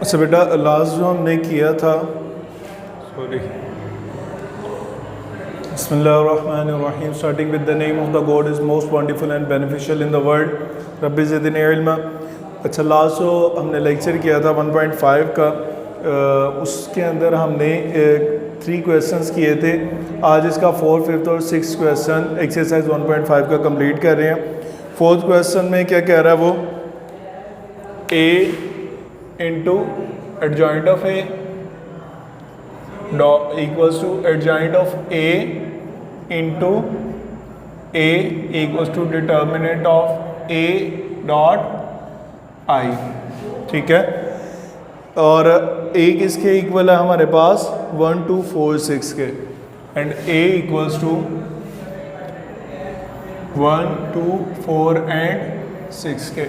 अच्छा बेटा, लास्ट जो हमने किया था, सॉरी, बिस्मिल्लाहिर्रहमानिर्रहीम, starting with the name of the God is most wonderful and beneficial in the world, रब्बी ज़िदनी इल्मा। अच्छा, लास्ट जो हमने लेक्चर किया था 1.5 का, उसके अंदर हमने 3 क्वेश्चंस किए थे। आज इसका 4th, 5th और 6th क्वेश्चन एक्सरसाइज 1.5 का कंप्लीट कर रहे हैं। 4th क्वेश्चन में क्या कह रहा है वो, a into adjoint of A equals to adjoint of A into A equals to determinant of A dot I. ठीक है, और ए किसके इक्वल है हमारे पास 1, 2, 4, 6 के, and A equals to 1, 2, 4 and 6 के।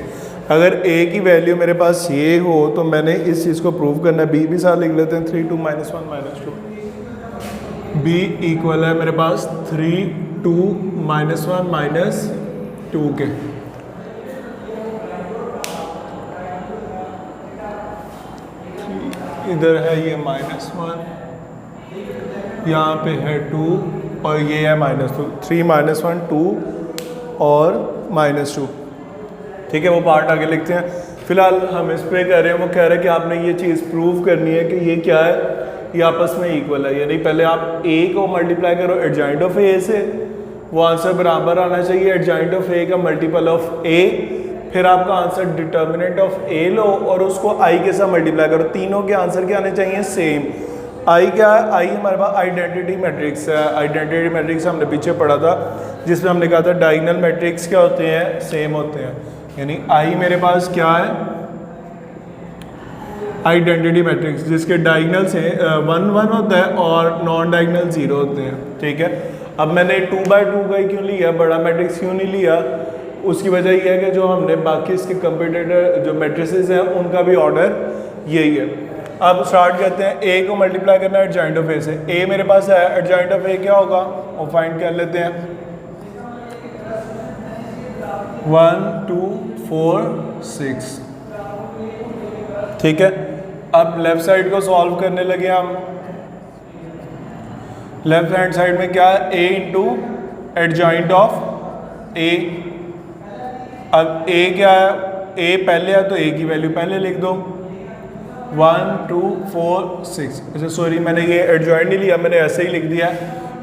अगर a की वैल्यू मेरे पास ये हो तो मैंने इस चीज़ को प्रूव करना है। b भी साथ लिख लेते हैं, 3, 2, -1, -2। b इक्वल है मेरे पास 3, 2, -1, -2 के। इधर है ये -1, यहाँ पे है 2 और ये है -2। 3, -1, 2 और -2। ठीक है, वो पार्ट आगे लिखते हैं। फिलहाल हम इस पे कर रहे हैं, वो कह रहे हैं कि आपने ये चीज़ प्रूव करनी है कि ये क्या है, ये आपस में इक्वल है। यानी पहले आप a को मल्टीप्लाई करो एडजॉइंट ऑफ a से, वो आंसर बराबर आना चाहिए एडजॉइंट ऑफ a का मल्टीपल ऑफ a। फिर आपका आंसर डिटर्मिनेंट ऑफ a लो और उसको i के साथ मल्टीप्लाई करो। तीनों के आंसर क्या आने चाहिए, सेम। i क्या है, i हमारे पास आइडेंटिटी मैट्रिक्स है। आइडेंटिटी मैट्रिक्स हमने पीछे पढ़ा था, जिसमें हमने कहा था डायगोनल मैट्रिक्स क्या होते हैं, सेम होते हैं। यानी i मेरे पास क्या है, आइडेंटिटी मैट्रिक्स जिसके डायगोनल से 1, 1 होता है और नॉन डायगोनल 0 होते हैं। ठीक है, अब मैंने 2/2 का ही क्यों लिया, बड़ा मैट्रिक्स क्यों नहीं लिया, उसकी वजह यह है कि जो हमने बाकी इसके कंप्यूटेटर जो मैट्रिसेस हैं उनका भी ऑर्डर यही है। अब स्टार्ट करते हैं, a को मल्टीप्लाई करना है एडजॉइंट ऑफ a से। a मेरे पास है, एडजॉइंट ऑफ a क्या होगा वो फाइंड कर लेते हैं। 1, 2, 4, 6। ठीक है, अब लेफ्ट साइड को सॉल्व करने लगे हम। लेफ्ट हैंड साइड में क्या है, a into adjoint of a। अब a क्या है, a पहले है तो a की वैल्यू पहले लिख दो, 1, 2, 4, 6। अच्छा सॉरी, मैंने ये एडजॉइंट नहीं लिया, मैंने ऐसे ही लिख दिया।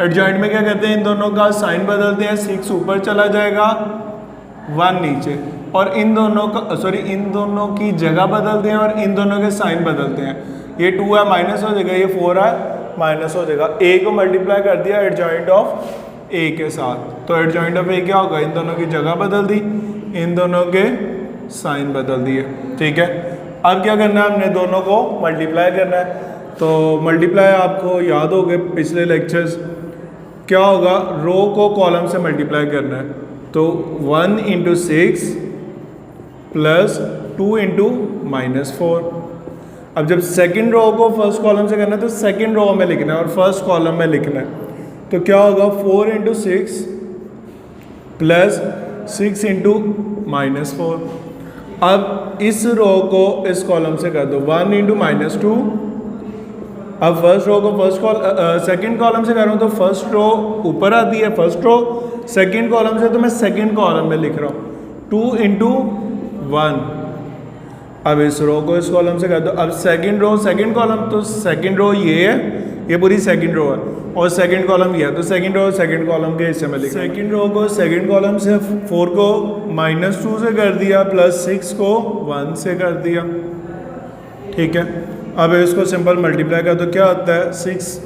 एडजॉइंट में क्या करते हैं, इन दोनों का साइन बदलते हैं, 6 ऊपर चला जाएगा, 1 नीचे, और इन दोनों का सॉरी इन दोनों की जगह बदलते हैं और इन दोनों के साइन बदलते हैं। ये 2 है माइनस हो जाएगा, ये 4 है माइनस हो जाएगा। a को मल्टीप्लाई कर दिया एडजॉइंट ऑफ a के साथ, तो एडजॉइंट ऑफ a क्या होगा, इन दोनों की जगह बदल दी, इन दोनों के साइन बदल दिए। ठीक है, अब क्या करना है, हमने दोनों को मल्टीप्लाई करना है। तो मल्टीप्लाई आपको याद हो गए पिछले लेक्चर्स, क्या होगा, रो को कॉलम से मल्टीप्लाई करना है। तो 1 इंटू 6 प्लस 2 इंटू -4। अब जब सेकंड रो को फर्स्ट कॉलम से करना है तो सेकंड रो में लिखना है और फर्स्ट कॉलम में लिखना है। तो क्या होगा, 4 इंटू 6 प्लस 6 इंटू -4। अब इस रो को इस कॉलम से कर दो, 1 इंटू -2। अब फर्स्ट रो को सेकंड कॉलम से कर रहा हूँ तो फर्स्ट रो ऊपर आती है, फर्स्ट रो। सेकंड कॉलम से तो मैं सेकंड कॉलम में लिख रहा हूँ, 2 इंटू 1। अब इस रो को इस कॉलम से कर दो। अब सेकंड रो सेकंड कॉलम, तो सेकंड रो ये है, ये पूरी सेकंड रो है, और सेकंड कॉलम ये है, तो सेकंड रो सेकंड कॉलम के हिस्से में लिख। सेकंड रो को सेकंड कॉलम से 4 को -2 से कर दिया, प्लस 6 को 1 से कर दिया। ठीक है, अब इसको सिंपल मल्टीप्लाई कर दो, क्या होता है,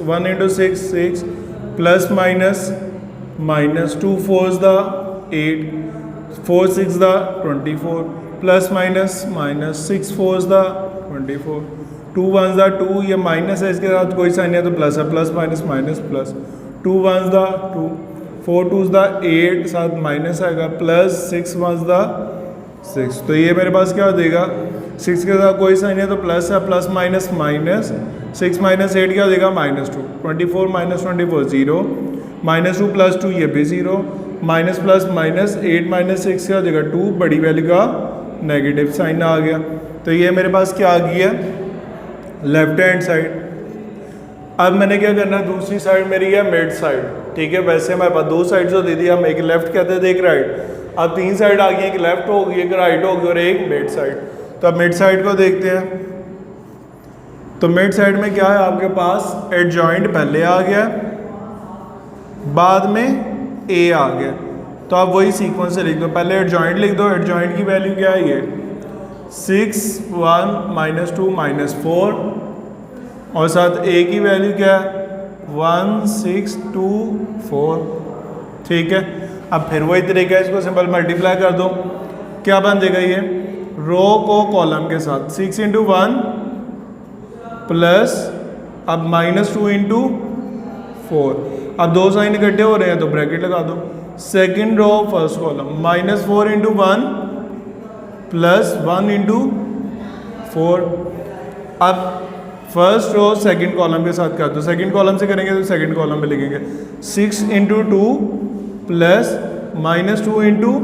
1 इंटू 6 प्लस -2 4 द 8, 4 6 द 24, प्लस -6 4 द 24, 2 1 द 2, ये माइनस है, इसके साथ कोई साइन है तो प्लस है, plus minus plus, 2 1 the 2, 4 2 the 8, साथ माइनस आएगा, प्लस 6 1 द 6। तो ये मेरे पास क्या हो जाएगा, 6 के साथ कोई साइन है तो प्लस है, प्लस माइनस 6 -8 क्या हो जाएगा, -2, 24 -24 0, -2 प्लस 2 ये भी 0, माइनस प्लस माइनस 8 -6 क्या हो जाएगा, 2, बड़ी वैल्यू का नेगेटिव साइन आ गया। तो ये मेरे पास क्या आ गई है, लेफ्ट हैंड साइड। अब मैंने क्या करना है, दूसरी साइड मेरी है मिड साइड, ठीक है। वैसे हमारे पास दो साइड जो दे दी, हम एक लेफ्ट कहते थे एक राइट। अब तीन साइड आ गई, एक लेफ्ट होगी, एक राइट होगी और एक मिड साइड। तो अब मिड साइड को देखते हैं। तो मिड साइड में क्या है आपके पास, एडजॉइंट पहले आ गया, बाद में ए आ गया। तो आप वही सीक्वेंस से लिख दो, पहले एडजॉइंट लिख दो। एडजॉइंट की वैल्यू क्या है, ये 6 1 -2 -4 और साथ ए की वैल्यू क्या है 1 6 2 4, ठीक है। अब फिर वही तरीका है, इसको सिंपल मल्टीप्लाई कर दो, क्या बन जाएगा ये, रो को कॉलम के साथ 6 × 1 प्लस अब -2 × 4। अब दो साइन इकट्ठे हो रहे हैं तो ब्रैकेट लगा दो। Second row first column -4 × 1 plus 1 × 4। अब फर्स्ट रो सेकंड कॉलम के साथ कर दो, सेकंड कॉलम से करेंगे तो सेकंड कॉलम में लिखेंगे 6 × 2 प्लस -2 ×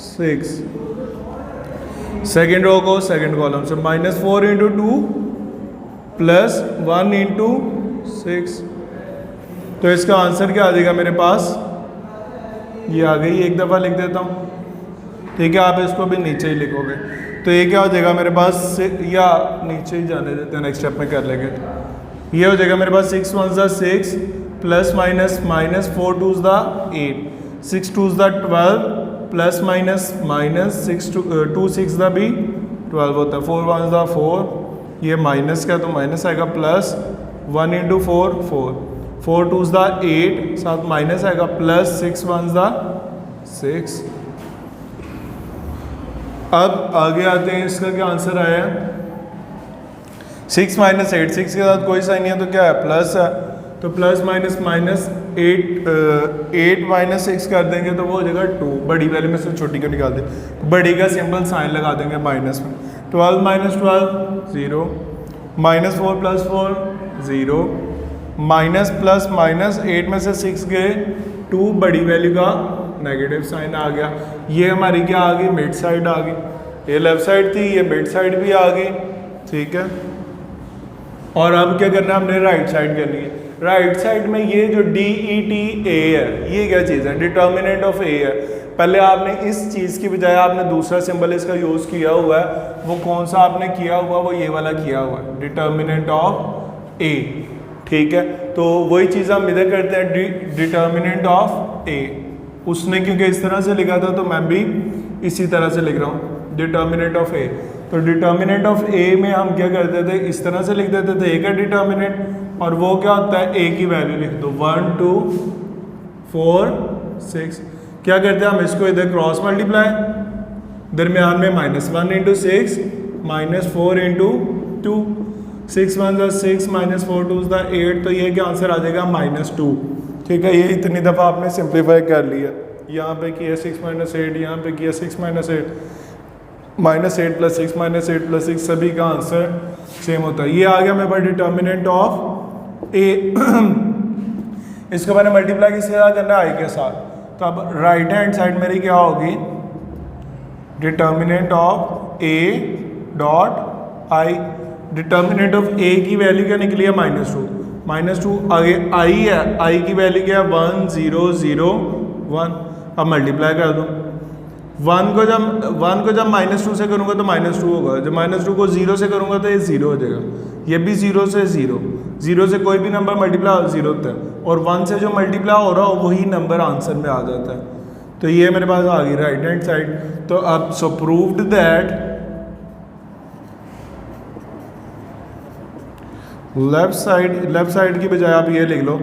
6। सेकंड रो को सेकंड कॉलम से -4 × 2 प्लस 1 × 6। तो इसका आंसर क्या आ जाएगा मेरे पास, ये आ गई, एक दफ़ा लिख देता हूँ, ठीक है। आप इसको भी नीचे ही लिखोगे तो ये क्या हो जाएगा मेरे पास, या नीचे ही जाने देते हैं, नेक्स्ट स्टेप में कर लेंगे। ये हो जाएगा मेरे पास 6 1 6 प्लस माइनस -4 2 8 6 2 12 प्लस माइनस 2 6 भी 12 होता है, 4 1 4, ये माइनस का तो माइनस आएगा, प्लस 1 × 4 4 4 2 8, साथ माइनस आएगा, प्लस 6 1 6। अब आगे आते हैं, इसका क्या आंसर आया, 6 - 8, 6 के साथ कोई साइन नहीं है तो क्या है, प्लस है। तो प्लस माइनस 8 - 6 कर देंगे तो वो हो जाएगा 2। बड़ी वैल्यू में से छोटी को निकाल दें, बड़ी का सिंपल साइन लगा देंगे माइनस में। 12 - 12 0, -4 + 4 0, माइनस प्लस माइनस 8 में से 6 गए 2, बड़ी वैल्यू का नेगेटिव साइन आ गया। ये हमारी क्या आ गई, मिड साइड आ गई। ये लेफ्ट साइड थी, ये मिड साइड भी आ गई, ठीक है। और अब क्या करना है, हमने राइट साइड करनी है। राइट साइड में ये जो DETA है, ये क्या चीज़ है, डिटर्मिनेंट ऑफ ए है। पहले आपने इस चीज़ की बजाय आपने दूसरा सिंबल इसका यूज़ किया हुआ है, वो कौन सा आपने किया हुआ, वो ये वाला किया हुआ है, डिटर्मिनेंट ऑफ ए, ठीक है। तो वही चीज़ हम इधर करते हैं, डिटर्मिनेंट ऑफ ए। उसने क्योंकि इस तरह से लिखा था तो मैं भी इसी तरह से लिख रहा हूँ, डिटर्मिनेंट ऑफ ए। तो डिटर्मिनेंट ऑफ ए में हम क्या करते थे, इस तरह से लिख देते थे, ए का डिटर्मिनेंट, और वो क्या होता है, ए की वैल्यू लिख दो 1 2 4 6। क्या करते हैं हम, इसको इधर क्रॉस मल्टीप्लाई, दरमियान में -1 × 6 -4 × 2, 6 1 6 -4 2 8, तो ये क्या आंसर आ जाएगा -2, ठीक है। ये इतनी दफ़ा आपने सिंप्लीफाई कर लिया, यहाँ पे किया 6 - 8, यहाँ पे किया 6 - 8 -8 + 6 -8 + 6, सभी का आंसर सेम होता है। ये आ गया मेरे पास डिटर्मिनेंट ऑफ ए। इसको मैंने मल्टीप्लाई किसके साथ करना है, आई के साथ। तो अब राइट हैंड साइड मेरी क्या होगी, determinant of A dot I. Determinant of A की वैल्यू क्या निकली है, -2 आगे आई है, आई की वैल्यू क्या है 1 0 0 1। अब मल्टीप्लाई कर दो, 1 को जब -2 से करूँगा तो -2 होगा, जब -2 को 0 से करूँगा तो ये 0 हो जाएगा, ये भी 0 से 0 से कोई भी नंबर मल्टीप्लाई 0 होता है, और 1 से जो मल्टीप्लाई हो रहा हो वही नंबर आंसर में आ जाता है। तो ये मेरे पास आ गई राइट हैंड साइड। तो अब so proved that left side की बजाय आप ये लिख लो, a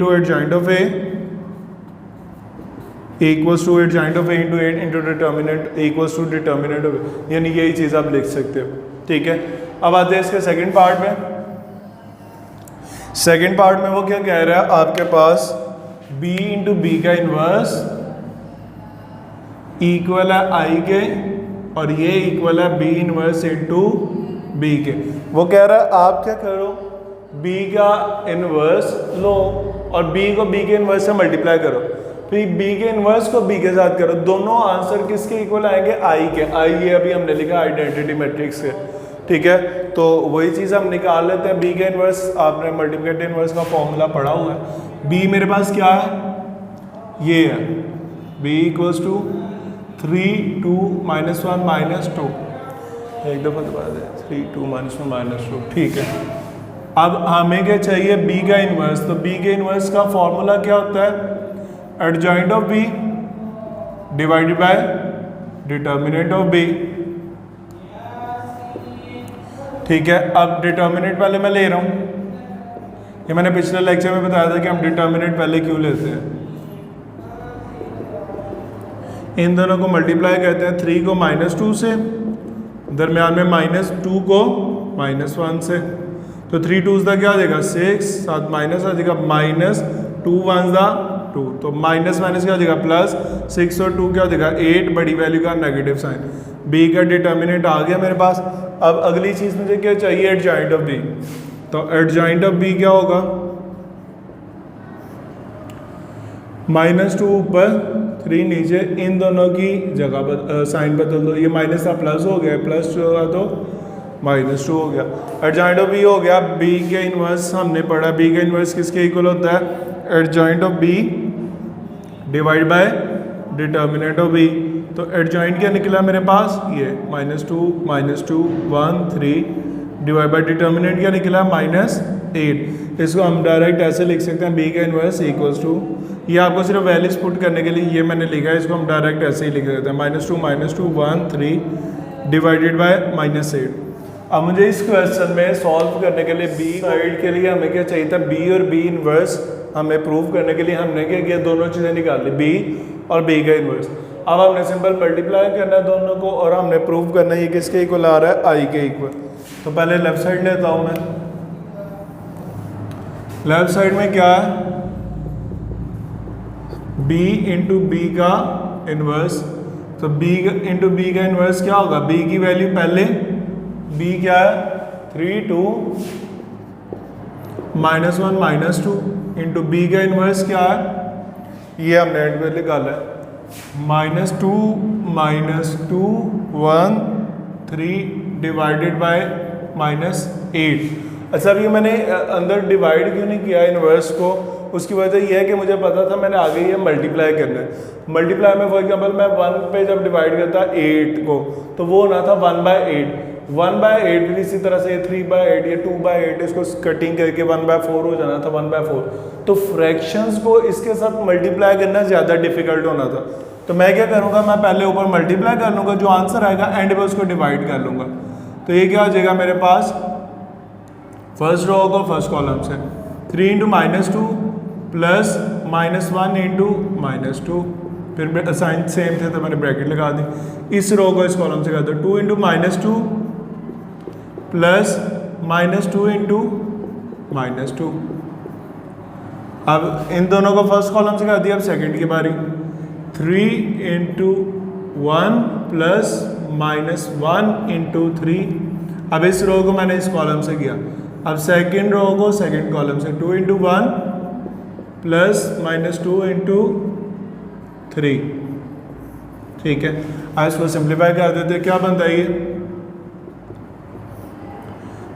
× adjoint of a equals to adjoint of a × 8 × determinant equals to determinant of a, यानी यही चीज़ आप लिख सकते हो, ठीक है। अब आते हैं इसके सेकंड पार्ट में। सेकंड पार्ट में वो क्या कह रहा है, आपके पास b × b का इन्वर्स इक्वल है i के, और ये इक्वल है b इन्वर्स × b के। वो कह रहा है आप क्या करो, b का इन्वर्स लो और b को b के इन्वर्स से मल्टीप्लाई करो, फिर b के इन्वर्स को b के साथ करो, दोनों आंसर किसके इक्वल आएंगे, i के। i ये अभी हमने लिखा आइडेंटिटी मैट्रिक्स के, ठीक है, तो वही चीज़ हम निकाल लेते हैं बी का इन्वर्स। आपने मल्टीप्लिकेटिव इन्वर्स का फॉर्मूला पढ़ा हुआ है। बी मेरे पास क्या है, ये है बी इक्वल्स टू 3 2 -1 -2, एक दफ़ा दोबारा दें, 3 2 -1 -2, ठीक है। अब हमें क्या चाहिए, बी का इन्वर्स। तो बी के इन्वर्स का फॉर्मूला क्या होता है, adjoint of B divided by determinant of B. ठीक है, अब डिटर्मिनेंट पहले मैं ले रहा हूँ, ये मैंने पिछले लेक्चर में बताया था कि हम डिटर्मिनेंट पहले क्यों लेते हैं। इन दोनों को मल्टीप्लाई करते हैं, 3 को -2 से, दरमियान में -2 को -1 से, तो 3 2s का क्या आ जाएगा 6, साथ माइनस आ जाएगा, -2 1s का 2, तो माइनस माइनस क्या हो जाएगा प्लस, 6 और 2 क्या हो जाएगा 8, बड़ी वैल्यू का नेगेटिव साइन। बी का डिटर्मिनेंट आ गया मेरे पास। अब अगली चीज़ मुझे क्या चाहिए, एडजॉइंट ऑफ बी। तो एडजॉइंट ऑफ बी क्या होगा, -2 ऊपर 3 नीचे, इन दोनों की जगह साइन बदल दो, ये माइनस का प्लस हो गया, प्लस होगा तो -2 हो गया। एडजॉइंट ऑफ बी हो गया। बी के इन्वर्स हमने पढ़ा, बी का इन्वर्स किसके इक्वल होता है, adjoint of B divide by determinant of B. तो एडजॉइंट क्या निकला मेरे पास, ये -2 1 3 डिवाइड बाय डिटर्मिनेंट क्या निकला -8। इसको हम डायरेक्ट ऐसे लिख सकते हैं, बी का इन्वर्स इक्वल्स टू, ये आपको सिर्फ वैल्यूज पुट करने के लिए ये मैंने लिखा है, इसको हम डायरेक्ट ऐसे ही लिख देते हैं, -2 1 3 डिवाइडेड बाय -8। अब मुझे इस क्वेश्चन में सॉल्व करने के लिए बी साइड के लिए हमें क्या चाहिए था, बी और बी इन्वर्स हमें प्रूव करने के लिए हमने क्या किया, दोनों चीज़ें निकाल ली, बी और बी का इन्वर्स। अब हमने सिंपल मल्टीप्लाई करना है दोनों को, और हमने प्रूव करना है ये किसके इक्वल आ रहा है, आई के इक्वल। तो पहले लेफ्ट साइड लेता हूँ मैं। लेफ्ट साइड में क्या है, b इंटू बी का इन्वर्स। तो b इंटू बी का इन्वर्स क्या होगा, b की वैल्यू पहले, b क्या है 3 2 -1 -2 इंटू बी का इन्वर्स क्या है, ये हमने एंड में निकाला है, -2 -2 1 3 डिवाइडेड बाय -8। अच्छा, अभी मैंने अंदर डिवाइड क्यों नहीं किया इन्वर्स को, उसकी वजह यह है कि मुझे पता था मैंने आगे ये मल्टीप्लाई करना है। मल्टीप्लाई में फॉर एग्जांपल मैं 1 पे जब डिवाइड करता 8 को, तो वो होना था 1/8, 1/8 भी इसी तरह से 3/8, ये 2/8, इसको कटिंग करके 1/4 हो जाना था, 1/4। तो फ्रैक्शंस को इसके साथ मल्टीप्लाई करना ज़्यादा डिफिकल्ट होना था। तो मैं क्या करूँगा, मैं पहले ऊपर मल्टीप्लाई कर लूँगा, जो आंसर आएगा एंड में उसको डिवाइड कर लूँगा। तो ये क्या हो जाएगा मेरे पास, फर्स्ट रो को फर्स्ट कॉलम से 3 × -2 प्लस -1 इंटू -2, फिर साइन सेम थे तो मैंने ब्रैकेट लगा दी। इस रो को इस कॉलम से कर दो, 2 × -2 प्लस -2 इंटू -2। अब इन दोनों को फर्स्ट कॉलम से कर दिया। अब सेकंड की बारी, 3 × 1 प्लस -1 इंटू 3। अब इस रो को मैंने इस कॉलम से किया। अब सेकंड रो को सेकंड कॉलम से 2 × 1 प्लस -2 इंटू 3। ठीक है, अब इसको सिंप्लीफाई कर देते, क्या बनता है ये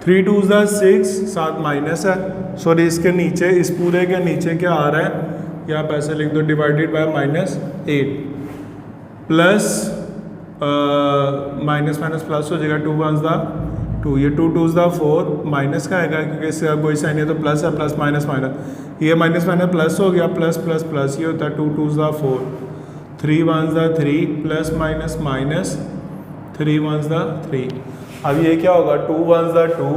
3 2s 6, साथ माइनस है, सॉरी इसके नीचे, इस पूरे के नीचे क्या आ रहा है, यहाँ पे ऐसे लिख दो, divided by -8 plus minus minus plus हो जाएगा, 2 1s 2, ये 2 2s 4, माइनस का आएगा क्योंकि इससे कोई साइन है तो प्लस है, प्लस माइनस माइनस, ये माइनस माइनस प्लस हो गया, प्लस प्लस प्लस, ये होता है 2 2s 4, 3 1s 3 plus minus minus 3 1s 3। अब ये क्या होगा, 2 1s 2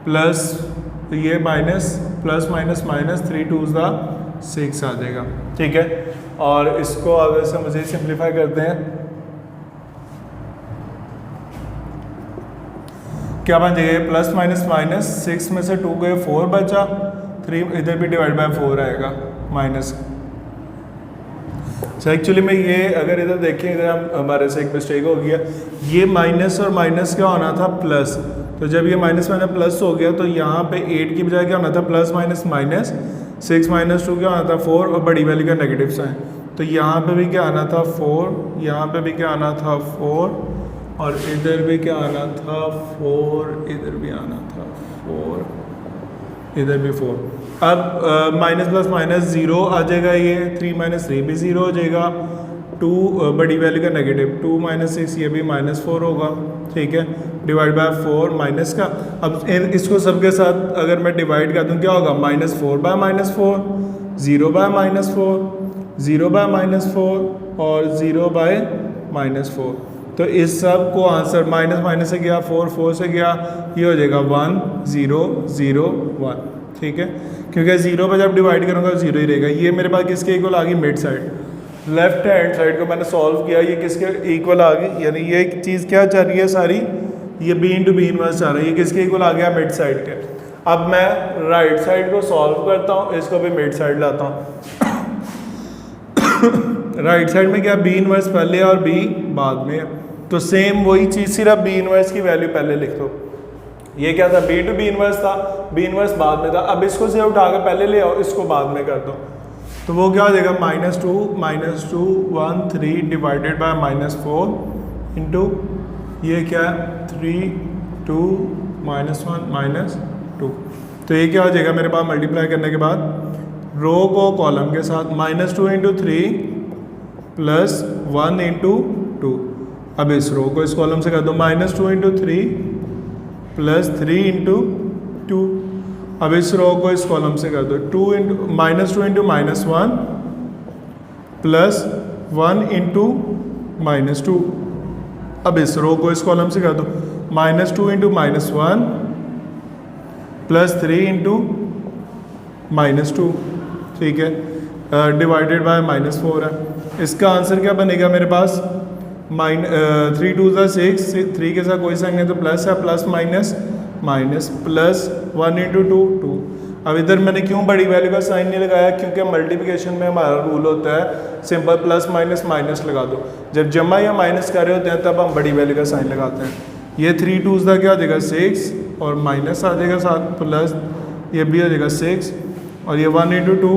प्लस ये minus plus minus minus 3 2s 6 आ जाएगा। ठीक है, और इसको अगर से मुझे सिंप्लीफाई करते हैं, क्या बन जाएगा, प्लस माइनस माइनस 6 में से 2 गए 4 बचा, 3 इधर भी डिवाइड बाय 4 आएगा माइनस। अच्छा, एक्चुअली में ये अगर इधर देखें, इधर हम हमारे से एक मिस्टेक हो गया, ये माइनस और माइनस क्या होना था, प्लस। तो जब ये माइनस माइनस प्लस हो गया तो यहाँ पे 8 की बजाय क्या होना था, प्लस माइनस माइनस 6 - 2 क्या होना था 4, और बड़ी वैल्यू का नेगेटिव साइन। तो यहाँ पे भी क्या आना था 4, यहाँ पे भी क्या आना था 4, और इधर भी क्या आना था 4, इधर भी आना था 4, इधर भी 4। अब माइनस प्लस माइनस 0 आ जाएगा, ये 3 माइनस 3 भी 0 हो जाएगा, 2 बड़ी वैल्यू का नेगेटिव 2 माइनस 6 ये भी -4 होगा, ठीक है, डिवाइड बाय 4 माइनस का। अब इसको सबके साथ अगर मैं डिवाइड कर दूँ क्या होगा, -4 बाय -4, 0 बाय -4, 0 बाय -4 और 0 बाय -4। तो इस सब को आंसर माइनस माइनस से गया 4, 4 से गया, ये हो जाएगा 1 0 0 1, ठीक है, क्योंकि 0 पर जब डिवाइड करूँगा 0 ही रहेगा। ये मेरे पास किसके इक्वल आ गई, mid side, left hand side को मैंने सॉल्व किया, ये किसके इक्वल आ गई, यानी ये चीज़ क्या चल रही है सारी, ये बी इंटू बी इनवर्स आ रहा है, ये किसके इक्वल आ गया, मिड साइड के। अब मैं राइट साइड को सॉल्व करता हूँ, इसको भी मिड साइड लाता हूँ। राइट साइड में क्या, बी इनवर्स पहले और बी बाद में है, तो सेम वही चीज़, सिर्फ बी इनवर्स की वैल्यू पहले लिख दो। ये क्या था, बी टू बी इनवर्स था, बी इनवर्स बाद में था। अब इसको से उठा के पहले ले आओ, इसको बाद में कर दो, तो वो क्या हो जाएगा, -2 1 3 डिवाइडेड बाय -4 इंटू ये क्या है 3 2 -1 -2। तो ये क्या हो जाएगा मेरे पास, मल्टीप्लाई करने के बाद रो को कॉलम के साथ -2 इंटू 3 प्लस 1 इंटू 2। अब इस रो को इस कॉलम से कर दो, -2 इंटू 3 प्लस 3 इंटू 2। अब इस रो को इस कॉलम से कर दो, -2 इंटू -1 प्लस 1 इंटू -2। अब इस रो को इस कॉलम से कर दो, -2 इंटू -1 प्लस 3 इंटू -2, ठीक है, डिवाइडेड बाय -4 है। इसका आंसर क्या बनेगा मेरे पास, 3 2 6, 3 के साथ कोई साइन नहीं तो प्लस है, plus minus minus, plus 1 into 2 2। अब इधर मैंने क्यों बड़ी वैल्यू का साइन नहीं लगाया, क्योंकि मल्टीप्लिकेशन में हमारा रूल होता है सिंपल प्लस माइनस माइनस लगा दो, जब जमा या माइनस कर रहे होते हैं तब हम बड़ी वैल्यू का साइन लगाते हैं। ये 3 2 का क्या हो जाएगा 6 और माइनस आ जाएगा साथ, प्लस ये भी हो जाएगा 6 और ये 1 इंटू 2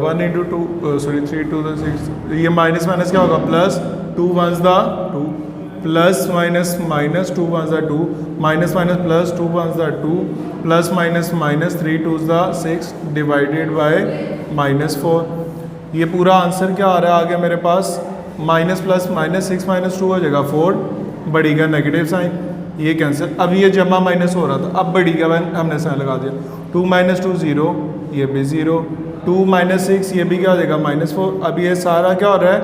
1 इंटू 2 सॉरी 3 2 6, ये माइनस माइनस क्या होगा, plus 2 1 2 plus minus minus 2 1 2 minus minus plus 2 1 2 plus minus minus 3 2 6 divided by -4। ये पूरा आंसर क्या आ रहा है आगे मेरे पास, माइनस प्लस माइनस 6 -2 हो जाएगा 4, बड़ी का नेगेटिव साइन, ये कैंसिल। अब ये जमा माइनस हो रहा था, अब बड़ी का हमने साइन लगा दिया, 2 -2 0, ये भी 0, 2 -6 ये भी क्या हो जाएगा -4। अब ये सारा क्या हो रहा है,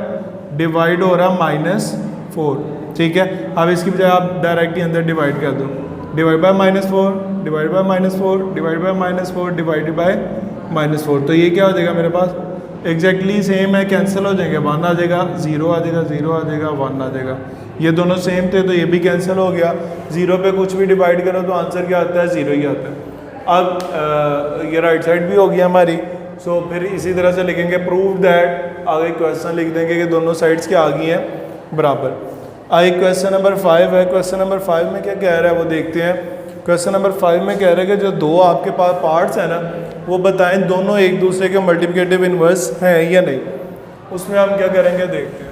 डिवाइड हो रहा है -4, ठीक है। अब इसकी बजाय आप डायरेक्ट ही अंदर डिवाइड कर दो, divide by -4 divide by -4 divide by -4 divided by -4। तो ये क्या हो जाएगा मेरे पास, एग्जैक्टली सेम है, कैंसिल हो जाएंगे, 1 आ जाएगा, 0 आ जाएगा, 0 आ जाएगा, 1 आ जाएगा। ये दोनों सेम थे तो ये भी कैंसिल हो गया, 0 पे कुछ भी डिवाइड करो तो आंसर क्या आता है, 0 ही आता है। अब ये राइट साइड भी हो गया हमारी। सो फिर इसी तरह से लिखेंगे प्रूव दैट, आगे क्वेश्चन लिख देंगे कि दोनों साइड्स क्या आ गई हैं बराबर। आगे क्वेश्चन नंबर 5 है। क्वेश्चन नंबर 5 में क्या कह रहा है वो देखते हैं। क्वेश्चन नंबर 5 में कह रहा है कि जो दो आपके पास पार्ट्स हैं ना, वो बताएं दोनों एक दूसरे के मल्टीप्लिकेटिव इन्वर्स हैं या नहीं। उसमें हम क्या करेंगे देखते हैं।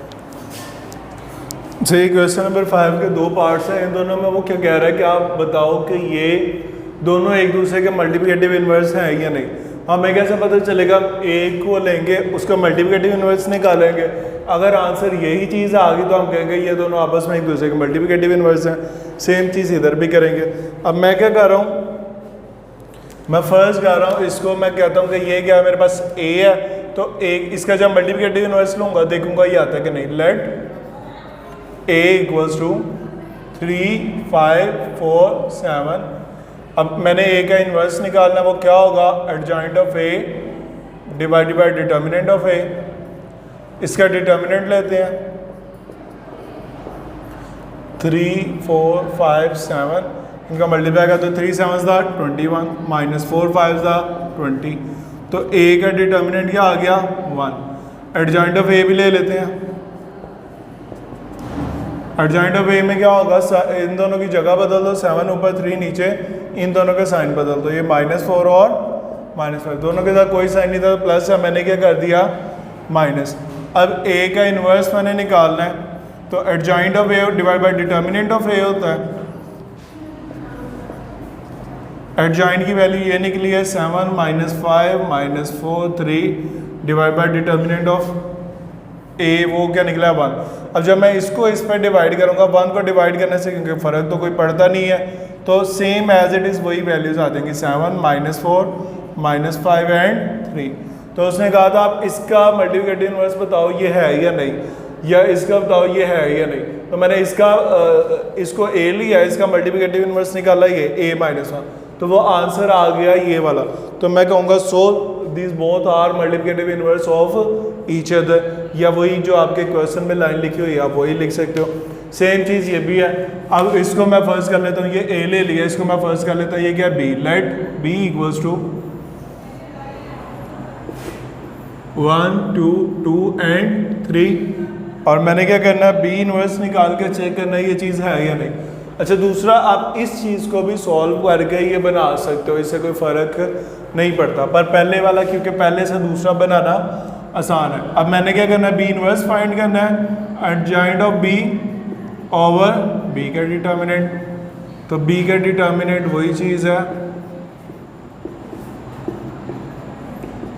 सही, क्वेश्चन नंबर 5 के दो पार्ट्स हैं, इन दोनों में वो क्या कह रहा है कि आप बताओ कि ये दोनों एक दूसरे के मल्टीप्लिकेटिव इन्वर्स हैं या नहीं। हमें कैसे पता चलेगा, एक को लेंगे उसका मल्टीप्लिकेटिव इन्वर्स निकालेंगे, अगर आंसर यही चीज़ आ गई तो हम कहेंगे ये दोनों आपस में एक दूसरे के मल्टीप्लिकेटिव इन्वर्स हैं। सेम चीज़ इधर भी करेंगे। अब मैं क्या कर रहा हूँ, मैं फर्स्ट कर रहा हूँ इसको, मैं कहता हूँ कि ये क्या है मेरे पास ए है, तो एक इसका जब मल्टीप्लिकेटिव इन्वर्स लूँगा देखूँगा ये आता है कि नहीं। Let A equals to 3 5 4 7। अब मैंने ए का इन्वर्स निकालना, वो क्या होगा, adjoint of A divided by determinant of A. इसका डिटर्मिनेंट लेते हैं 3 4 5 7, इनका मल्टीप्लाई कर तो 3 7 21 माइनस 4 5 20, तो ए का डिटर्मिनेंट क्या आ गया 1। एडजॉइंट ऑफ ए भी ले लेते हैं। एडजॉइंट ऑफ ए में क्या होगा, इन दोनों की जगह बदल दो, 7 ऊपर 3 नीचे, इन दोनों का साइन बदल दो, ये -4 और -5, दोनों के साथ कोई साइन नहीं था, प्लस है, मैंने क्या कर दिया माइनस। अब ए का इन्वर्स मैंने निकालना है, तो adjoint of A divide by determinant of A होता है। एडजॉइंट की वैल्यू ये निकली है 7 - 5 - 4 3 डिवाइड बाई डिटर्मिनेंट ऑफ ए, वो क्या निकला है 1। अब जब मैं इसको इस पर डिवाइड करूँगा, 1 को डिवाइड करने से क्योंकि फ़र्क तो कोई पड़ता नहीं है, तो सेम एज इट इज़ वही वैल्यूज़ आ जाएंगी 7 - 4 - 5 एंड 3। तो उसने कहा था आप इसका मल्टीप्लिकेटिव इन्वर्स बताओ ये है या नहीं, या इसका बताओ ये है या नहीं। तो मैंने इसको ए लिया, इसका मल्टीप्लिकेटिव इन्वर्स निकाला ये a - 1, तो वो आंसर आ गया ये वाला। तो मैं कहूँगा so this both are multiplicative inverse of each other, या वही जो आपके क्वेश्चन में लाइन लिखी हुई है आप वही लिख सकते हो। सेम चीज़ ये भी है। अब इसको मैं फर्स्ट कर लेता हूँ, ये a ले लिया, इसको मैं फर्स्ट कर लेता हूँ, ये क्या b, let b equals to 1 2 2 and 3। और मैंने क्या करना है, b इन्वर्स निकाल के चेक करना है ये चीज़ है या नहीं। अच्छा, दूसरा आप इस चीज़ को भी सॉल्व करके ये बना सकते हो, इससे कोई फ़र्क नहीं पड़ता, पर पहले वाला क्योंकि पहले से दूसरा बनाना आसान है। अब मैंने क्या करना है, b इन्वर्स फाइंड करना है, adjoint of b over b का डिटर्मिनेंट। तो b का डिटर्मिनेंट वही चीज़ है,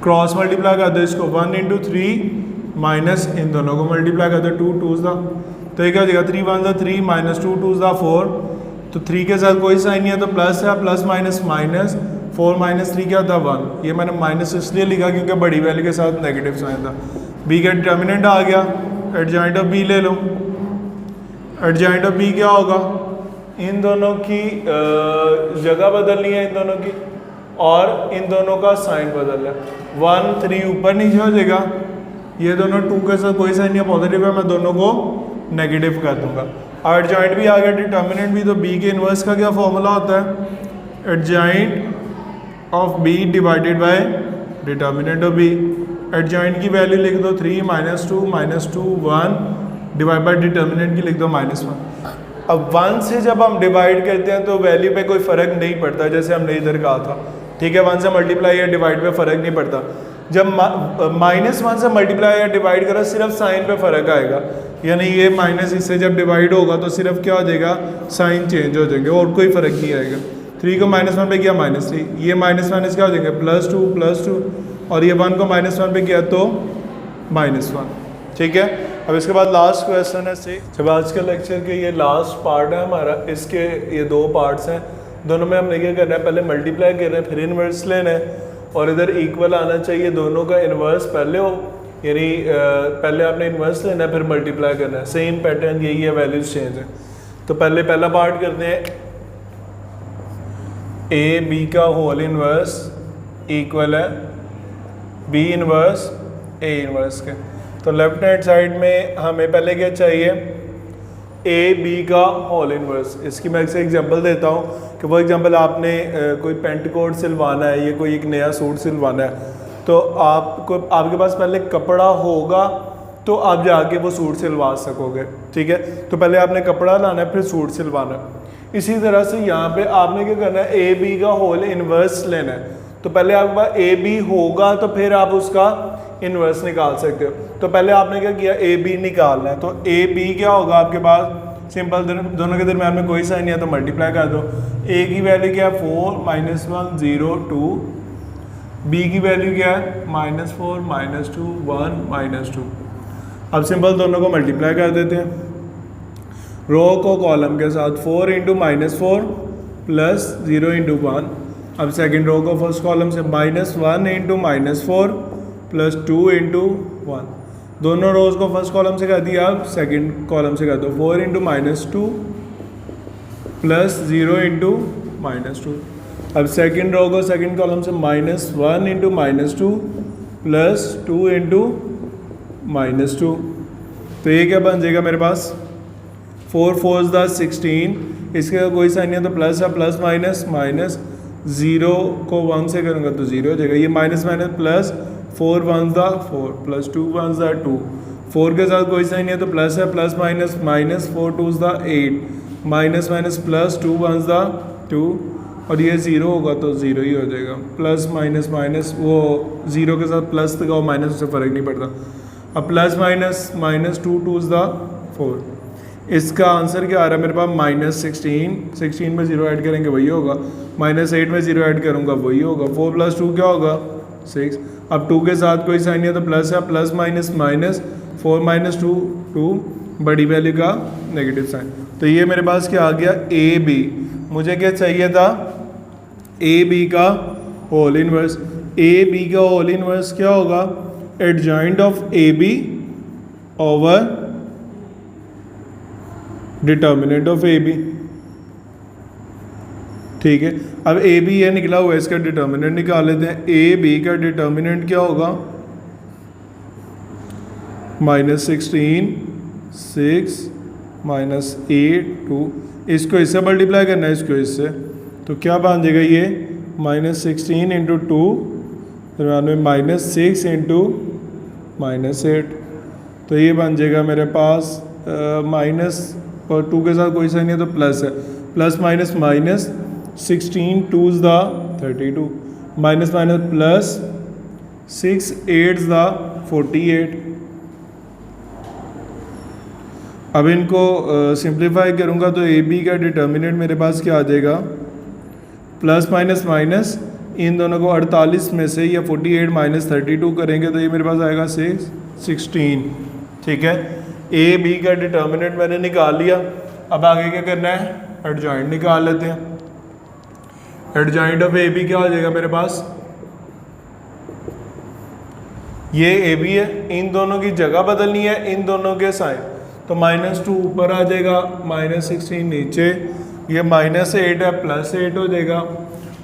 क्रॉस मल्टीप्लाई कर दो इसको, 1 × 3 माइनस इन दोनों को मल्टीप्लाई कर दो, 2 2 दा, तो ये क्या हो जाएगा 3 1 दा 3 - 2 2 दा 4। तो 3 के साथ कोई साइन नहीं है तो प्लस है, प्लस माइनस माइनस, 4 - 3 क्या होता है 1। ये मैंने माइनस इसलिए लिखा क्योंकि बड़ी वैल्यू के साथ नेगेटिव साइन था। b का डिटर्मिनेंट आ गया, एडजॉइंट ऑफ b ले लो। एडजॉइंट ऑफ b क्या होगा, इन दोनों की जगह बदलनी है इन दोनों की, और इन दोनों का साइन बदलना है। 1 3 ऊपर नीचे हो जाएगा, ये दोनों 2 के साथ कोई साइन नहीं पॉजिटिव है, मैं दोनों को नेगेटिव कर दूंगा। और एडजॉइंट भी आ गया, डिटर्मिनेंट भी। तो b के इन्वर्स का क्या फॉर्मूला होता है, adjoint of b divided by determinant of b। Adjoint की वैल्यू लिख दो 3 - 2 - 2 1 डिवाइड बाय डिटर्मिनेंट की लिख दो -1। अब 1 से जब हम डिवाइड करते हैं तो वैल्यू पे कोई फ़र्क नहीं पड़ता, जैसे हमने इधर कहा था, ठीक है। 1 से मल्टीप्लाई या डिवाइड पे फ़र्क नहीं पड़ता। जब -1 से मल्टीप्लाई या डिवाइड करो सिर्फ साइन पे फ़र्क आएगा, यानी ये माइनस इससे जब डिवाइड होगा तो सिर्फ क्या हो जाएगा, साइन चेंज हो जाएंगे और कोई फ़र्क नहीं आएगा। 3 को -1 पे किया -3, ये माइनस माइनस क्या हो जाएंगे +2 और ये 1 को -1 पे किया तो -1, ठीक है। अब इसके बाद लास्ट क्वेश्चन है 6। जब आज के लेक्चर के ये लास्ट पार्ट है हमारा, इसके ये 2 पार्ट्स हैं, दोनों में हमने क्या करना है, पहले मल्टीप्लाई करना है फिर इन्वर्स लेना है, और इधर इक्वल आना चाहिए, दोनों का इन्वर्स पहले हो, यानी पहले आपने इन्वर्स लेना है फिर मल्टीप्लाई करना है। सेम पैटर्न यही है, वैल्यूज चेंज है। तो पहले पहला पार्ट करते हैं, ए बी का होल इन्वर्स इक्वल है बी इन्वर्स ए इन्वर्स के। तो लेफ्ट हैंड साइड में हमें पहले क्या चाहिए, ए बी का होल इन्वर्स। इसकी मैं एक एग्जांपल देता हूँ कि वो एग्जांपल आपने कोई पेंट कोट सिलवाना है, ये कोई एक नया सूट सिलवाना है, तो आपके पास पहले कपड़ा होगा तो आप जाके वो सूट सिलवा सकोगे, ठीक है। तो पहले आपने कपड़ा लाना है फिर सूट सिलवाना है। इसी तरह से यहाँ पे आपने क्या करना है, ए बी का होल इन्वर्स लेना है। तो पहले आपके पास ए बी होगा तो फिर आप उसका इन्वर्स निकाल सकते हो। तो पहले आपने क्या किया, ए बी निकालना है। तो ए बी क्या होगा आपके पास, सिंपल, दोनों के दरम्यान में कोई साइन नहीं है तो मल्टीप्लाई कर दो। ए की वैल्यू क्या है 4 - 1 0 2, बी की वैल्यू क्या है -4 -2 1 -2। अब सिंपल दोनों को मल्टीप्लाई कर देते हैं, रो को कॉलम के साथ 4 × -4 प्लस 0 × 1। अब सेकंड रो को फर्स्ट कॉलम से -1 × -4 प्लस 2 × 1। दोनों रोज को फर्स्ट कॉलम से कर दिया, अब सेकंड कॉलम से कर दो 4 × -2 प्लस 0 × -2। अब सेकंड रो को सेकंड कॉलम से -1 × -2 प्लस 2 × -2। तो ये क्या बन जाएगा मेरे पास, 4 4 16, इसके कोई साइन नहीं है तो प्लस है, प्लस माइनस माइनस, 0 को 1 से करूँगा तो 0 हो जाएगा, ये माइनस माइनस प्लस, 4 1 4 प्लस 2 1 2, 4 के साथ कोई साइन नहीं है तो प्लस है, plus minus minus, 4 2 8, minus minus plus, 2 1 2, और ये 0 होगा तो 0 ही हो जाएगा। प्लस माइनस माइनस, वो 0 के साथ प्लस लगाओ माइनस, उससे फ़र्क नहीं पड़ता। अब प्लस माइनस -2 2 इज़ द 4। इसका आंसर क्या आ रहा है मेरे पास -16। 16 में 0 ऐड करेंगे वही होगा, -8 में 0 ऐड करूँगा वही होगा। 4 + 2 क्या होगा 6। अब 2 के साथ कोई साइन नहीं है तो प्लस है, प्लस माइनस माइनस, 4 - 2 2, बड़ी वैल्यू का नेगेटिव साइन। तो ये मेरे पास क्या आ गया ए बी। मुझे क्या चाहिए था ए बी का होल इनवर्स। ए बी का होल इनवर्स क्या होगा adjoint of A B over determinant of A B. ठीक है, अब ए बी ये निकला हुआ है, इसका डिटर्मिनेंट निकाल लेते हैं। ए बी का डिटर्मिनेंट क्या होगा -16 6 -8 2। इसको इससे मल्टीप्लाई करना है, इसको इससे, तो क्या बन जाएगा ये -16 × 2 में -6 × -8। तो ये बन जाएगा मेरे पास माइनस और 2 के साथ कोई साइन नहीं है तो प्लस है, plus minus minus 16 2 is the 32, minus minus plus 6 8 is the 48। अब इनको सिंप्लीफाई करूँगा तो ए बी का डिटर्मिनेंट मेरे पास क्या आ जाएगा प्लस माइनस माइनस, इन दोनों को 48 में से या 48 - 32 करेंगे तो ये मेरे पास आएगा 16। ठीक है, ए बी का डिटर्मिनेंट मैंने निकाल लिया। अब आगे क्या करना है एडजॉइंट निकाल लेते हैं। एडजॉइंट ऑफ ए बी क्या हो जाएगा मेरे पास, ये ए बी है, इन दोनों की जगह बदलनी है, इन दोनों के साइन, तो -2 ऊपर आ जाएगा, -16 नीचे, ये -8 है +8 हो जाएगा,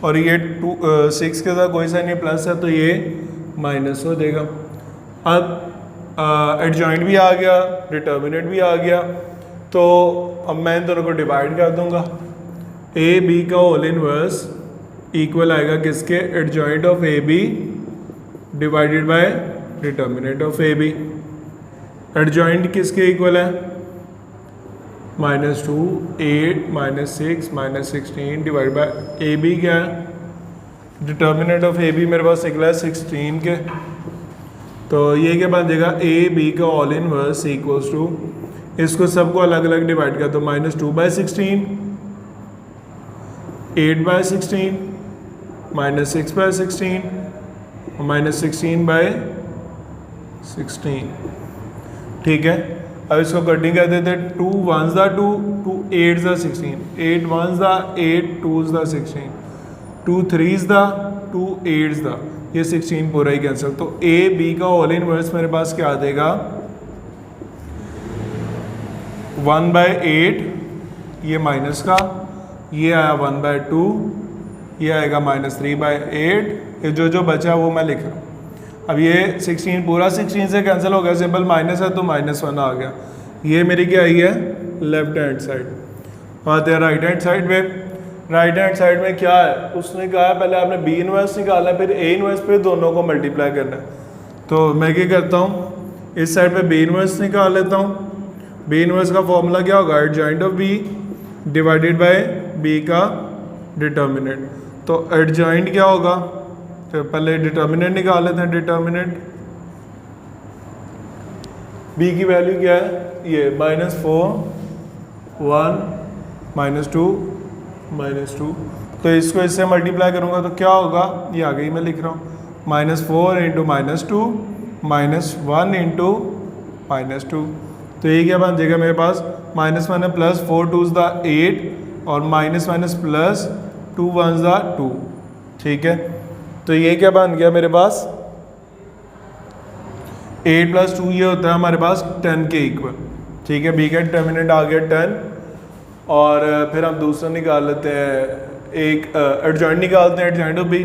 और ये 6 के साथ कोई साइन नहीं प्लस है तो ये माइनस हो जाएगा। अब एडजॉइंट भी आ गया, डिटर्मिनेंट भी आ गया, तो अब मैं इन दोनों को डिवाइड कर दूंगा। ए बी का होल इनवर्स इक्वल आएगा किसके adjoint of A B divided by determinant of A B. Adjoint किसके इक्वल है -2 8 -6 -16 डिवाइड बाय ए बी क्या है डिटर्मिनेंट ऑफ ए बी मेरे पास निकला है 16 के। तो ये क्या बन जाएगा ए बी का होल इनवर्स इक्वल्स टू, इसको सबको अलग अलग डिवाइड कर दो, -2/16 8/16 -6/16 और -16/16। ठीक है, अब इसको कटिंग कर देते हैं। 2 1s 2 2 8s 16 8 1s 8 2s 16 2 3s 2 8s ये 16 पूरा ही कैंसिल। तो ए बी का होल इनवर्स मेरे पास क्या आ जाएगा 1/8, ये माइनस का, ये आया 1/2, ये आएगा -3/8, ये जो बचा वो मैं लिख रहा हूँ। अब ये 16 पूरा 16 से कैंसिल हो गया, सिंपल माइनस है तो -1 आ गया। ये मेरी क्या आई है लेफ्ट हैंड साइड। आते हैं राइट हैंड साइड में। राइट हैंड साइड में क्या है, उसने कहा है पहले आपने बी इनवर्स निकालना है, फिर ए इनवर्स, फिर दोनों को मल्टीप्लाई करना है। तो मैं क्या करता हूँ, इस साइड पे बी इनवर्स निकाल लेता हूँ। बी इनवर्स का फॉर्मूला क्या होगा adjoint of B divided by B का डिटर्मिनेंट। तो एडजॉइंट क्या होगा, तो पहले डिटर्मिनेंट निकाल लेते हैं। डिटर्मिनेंट बी की वैल्यू क्या है, ये -4 1 -2 -2, तो इसको इससे मल्टीप्लाई करूँगा तो क्या होगा, ये आगे ही मैं लिख रहा हूँ -4 × -2 -1 × -2। तो ये क्या बन जाएगा मेरे पास -4 2s 8 और -2 1s 2। ठीक है, तो ये क्या बन गया मेरे पास 8 + 2 ये होता है हमारे पास 10 के इक्वल। ठीक है, बी का डिटर्मिनेंट आ गया 10, और फिर हम दूसरा निकाल लेते हैं, एक एडजॉइंट निकालते हैं, एडजॉइंट ऑफ बी।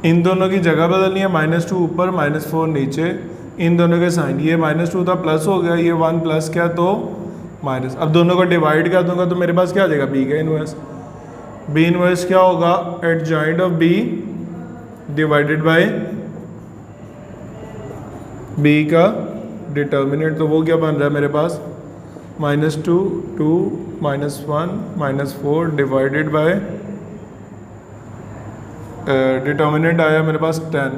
इन दोनों की जगह बदलनी है, -2 ऊपर -4 नीचे, इन दोनों के साइन, ये -2 था प्लस हो गया, ये 1 प्लस क्या तो माइनस। अब दोनों को डिवाइड कर दूंगा तो मेरे पास क्या आ जाएगा बी का इनवर्स। बी इनवर्स क्या होगा adjoint of B divided by B का डिटर्मिनेंट। तो वो क्या बन रहा है मेरे पास -2 2 -1 -4 डिवाइडेड बाय डिटर्मिनेंट आया मेरे पास 10।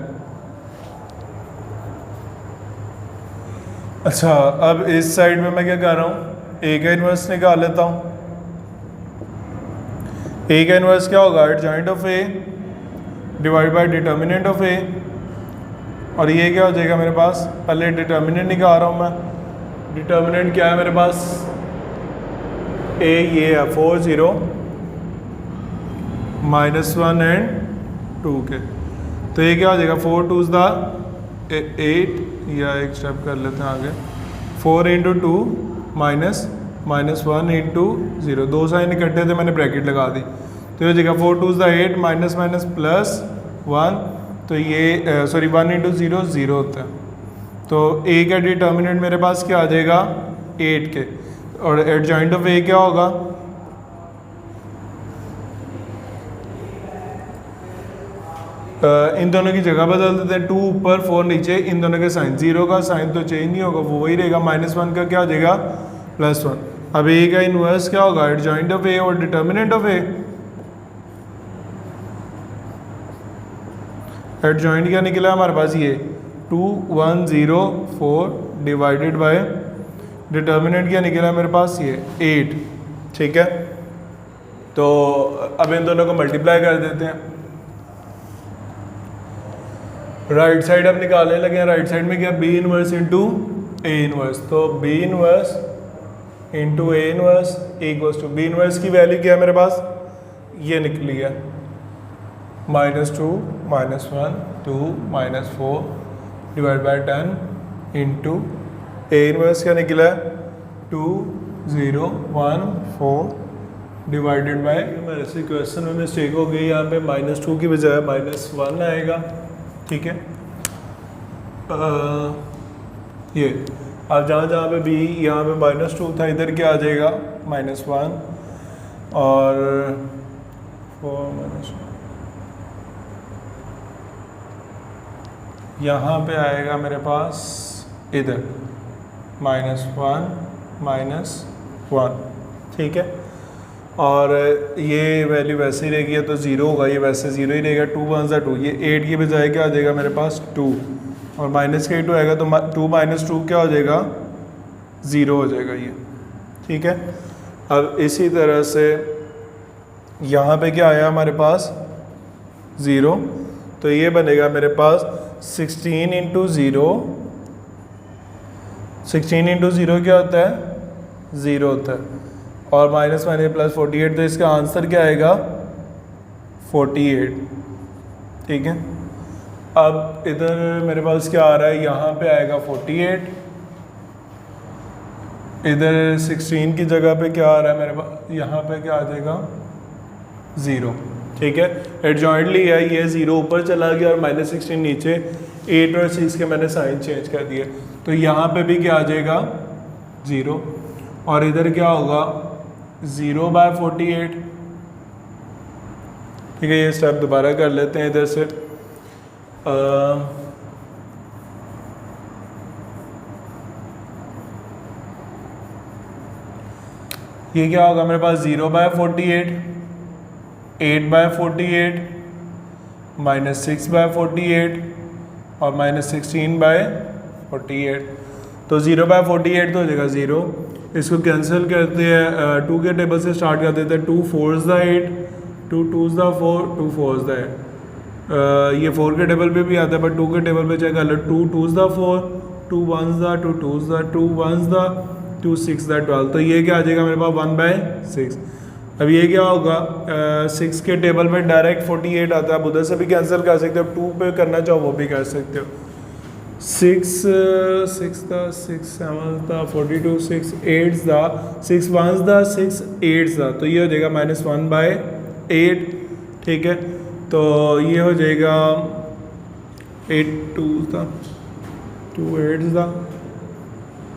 अच्छा, अब इस साइड में मैं क्या कर रहा हूँ, ए का इन्वर्स निकाल लेता हूँ। ए का इन्वर्स क्या होगा, adjoint of A divide by determinant of A, और ये क्या हो जाएगा मेरे पास, पहले डिटर्मिनेंट निकाल रहा हूँ मैं। डिटर्मिनेंट क्या है मेरे पास, ए ये है 4 0 -1 एंड 2 के, तो ये क्या हो जाएगा 4 2 द 8, या एक स्टेप कर लेते हैं आगे, 4 × 2 -1 × 0, दो साइन इकट्ठे थे मैंने ब्रैकेट लगा दी, तो ये हो जाएगा 4 2 द 8 -+ 1, तो ये सॉरी 1 × 0 0 होता है, तो ए का डिटर्मिनेंट मेरे पास क्या आ जाएगा 8 के, और एडजॉइंट ऑफ ए क्या होगा, इन दोनों की जगह बदल देते हैं, 2 ऊपर 4 नीचे, इन दोनों के साइन, 0 का साइन तो चेंज नहीं होगा, वो वही रहेगा, -1 का क्या हो जाएगा +1। अब ए का इन्वर्स क्या होगा, एडजॉइंट ऑफ ए और डिटर्मिनेंट ऑफ ए। एडजॉइंट क्या निकला हमारे पास, ये 2 1 0 4 डिवाइडेड बाय डिटर्मिनेंट क्या निकला मेरे पास, ये 8। ठीक है, तो अब इन दोनों को मल्टीप्लाई कर देते हैं। राइट साइड अब निकालने लगे हैं, राइट साइड में क्या, B inverse into A inverse, तो B inverse into A inverse equals to, B inverse की वैल्यू क्या है मेरे पास, ये निकली है -2 -1 2 -4 divide by 10 into A inverse क्या निकला है 2 0 1 4 डिवाइडेड बाय, मेरे से क्वेश्चन में मिस्टेक हो गई, यहाँ पे -2 की बजाय -1 आएगा। ठीक है, ये अब जहाँ जहाँ पे बी, यहाँ पे -2 था, इधर क्या आ जाएगा -1 और 4 यहाँ पे आएगा मेरे पास इधर -1 -1। ठीक है, और ये वैल्यू वैसे ही रहेगी, तो 0 होगा, ये वैसे 0 ही रहेगा, 2 1 2, ये 8 की बजाय क्या आ जाएगा मेरे पास 2, और माइनस का 2 आएगा, तो 2 - 2 क्या हो जाएगा 0 हो जाएगा ये। ठीक है, अब इसी तरह से यहाँ पे क्या आया हमारे पास 0, तो ये बनेगा मेरे पास 16 × 0, 16 × 0 क्या होता है 0 होता है, और -+48, तो इसका आंसर क्या आएगा 48। ठीक है, अब इधर मेरे पास क्या आ रहा है, यहाँ पे आएगा 48, इधर 16 की जगह पे क्या आ रहा है मेरे पास, यहाँ पे क्या आ जाएगा 0। ठीक है, एडजॉइंटली है, ये 0 ऊपर चला गया और -16 नीचे, 8 और 6 के मैंने साइन चेंज कर दिए, तो यहाँ पे भी क्या आ जाएगा 0, और इधर क्या होगा 0/48। ठीक है, ये स्टेप दोबारा कर लेते हैं इधर से। ये क्या होगा मेरे पास 0/48, 8/48 -6/48 और -16/48, तो 0/48 तो हो जाएगा 0। इसको कैंसिल करते हैं, 2 के टेबल से स्टार्ट कर देते हैं, 2 4s the 8 2 2s the 4 2 4s the 8, ये 4 के टेबल पे भी आता है, बट 2 के टेबल पे चेक कर लो, 2 2s the 4 2 1s the 2 2s the 2 1s the 2 6 the 12, तो ये क्या आ जाएगा मेरे पास 1/6। अब ये क्या होगा, 6 के टेबल पे डायरेक्ट 48 आता है, आप उधर से भी कैंसिल कर सकते हो, 2 पे करना चाहो वो भी कर सकते हो, 6 6 the 6 7 the 42 6 8 the 6 1s the 6 8s the, तो ये हो जाएगा -1/8। ठीक है, तो ये हो जाएगा 8 2s the 2 8s the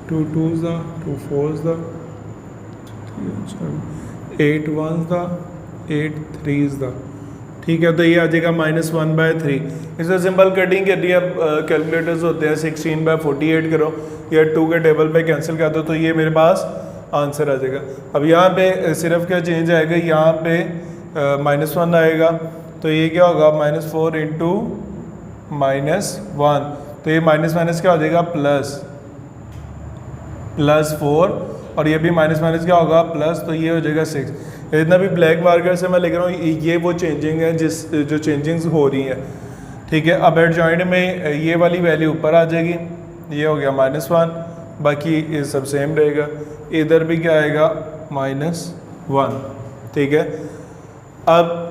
2 2s the 2 4s the 8 1s the 8 3s the. ठीक है, तो ये आ जाएगा -1/3। इसमें सिंपल कटिंग करनी है, कैलकुलेटर्स होते हैं, 16/48 करो या 2 के टेबल पे कैंसिल कर दो, तो ये मेरे पास आंसर आ जाएगा। अब यहाँ पे सिर्फ क्या चेंज आएगा, यहाँ पे -1 आएगा, तो ये क्या होगा -4 इंटू -1, तो ये माइनस माइनस क्या हो जाएगा +4, और ये भी माइनस माइनस क्या होगा प्लस, तो ये हो जाएगा 6। इतना भी ब्लैक मार्कर से मैं लिख रहा हूँ, ये वो चेंजिंग है जो चेंजिंग्स हो रही हैं, ठीक है। अब एडजॉइंट में ये वाली वैल्यू ऊपर आ जाएगी, ये हो गया -1, बाकी ये सब सेम रहेगा। इधर भी क्या आएगा -1, ठीक है। अब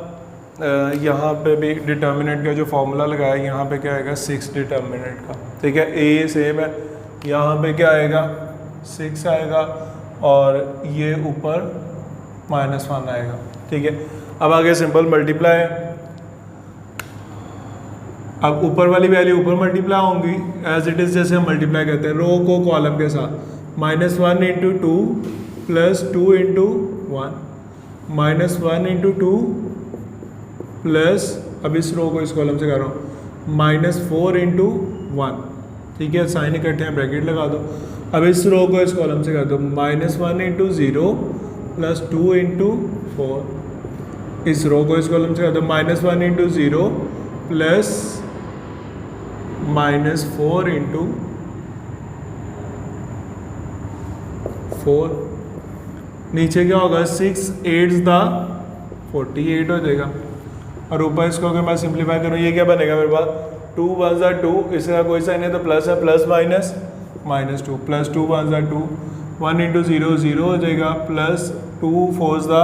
यहाँ पे भी डिटर्मिनेंट का जो फॉर्मूला लगाया है, यहाँ पे क्या आएगा 6 डिटर्मिनेंट का, ठीक है। ए सेम है, यहाँ पे क्या आएगा 6 आएगा, और ये ऊपर -1 आएगा, ठीक है। अब आगे सिंपल मल्टीप्लाई है। अब ऊपर वाली वैल्यू ऊपर मल्टीप्लाई होंगी एज इट इज़, जैसे हम मल्टीप्लाई करते हैं रो को कॉलम के साथ, -1 into 2 plus 2 into 1, -1 into 2 plus, अब इस रो को इस कॉलम से कर रहा हूँ, -4 इंटू 1, ठीक है। साइन इकट्ठे हैं, ब्रैकेट लगा दो। अब इस रो को इस कॉलम से कर दो, -1 इंटू 0 प्लस 2 इंटू 4, इस रो को इस कॉलम से कर दो, -1 इंटू 0 प्लस -4 इंटू 4, नीचे क्या होगा 6 8 दा 48 हो जाएगा, और ऊपर इसको अगर मैं सिंप्लीफाई करूँ ये क्या बनेगा मेरे पास 2 1 ज़ा 2, इसका कोई साइन है तो प्लस है, प्लस -2, प्लस 2 1 ज़ा 2, 1 इंटू 0 0 हो जाएगा, प्लस 2 4 ज़ा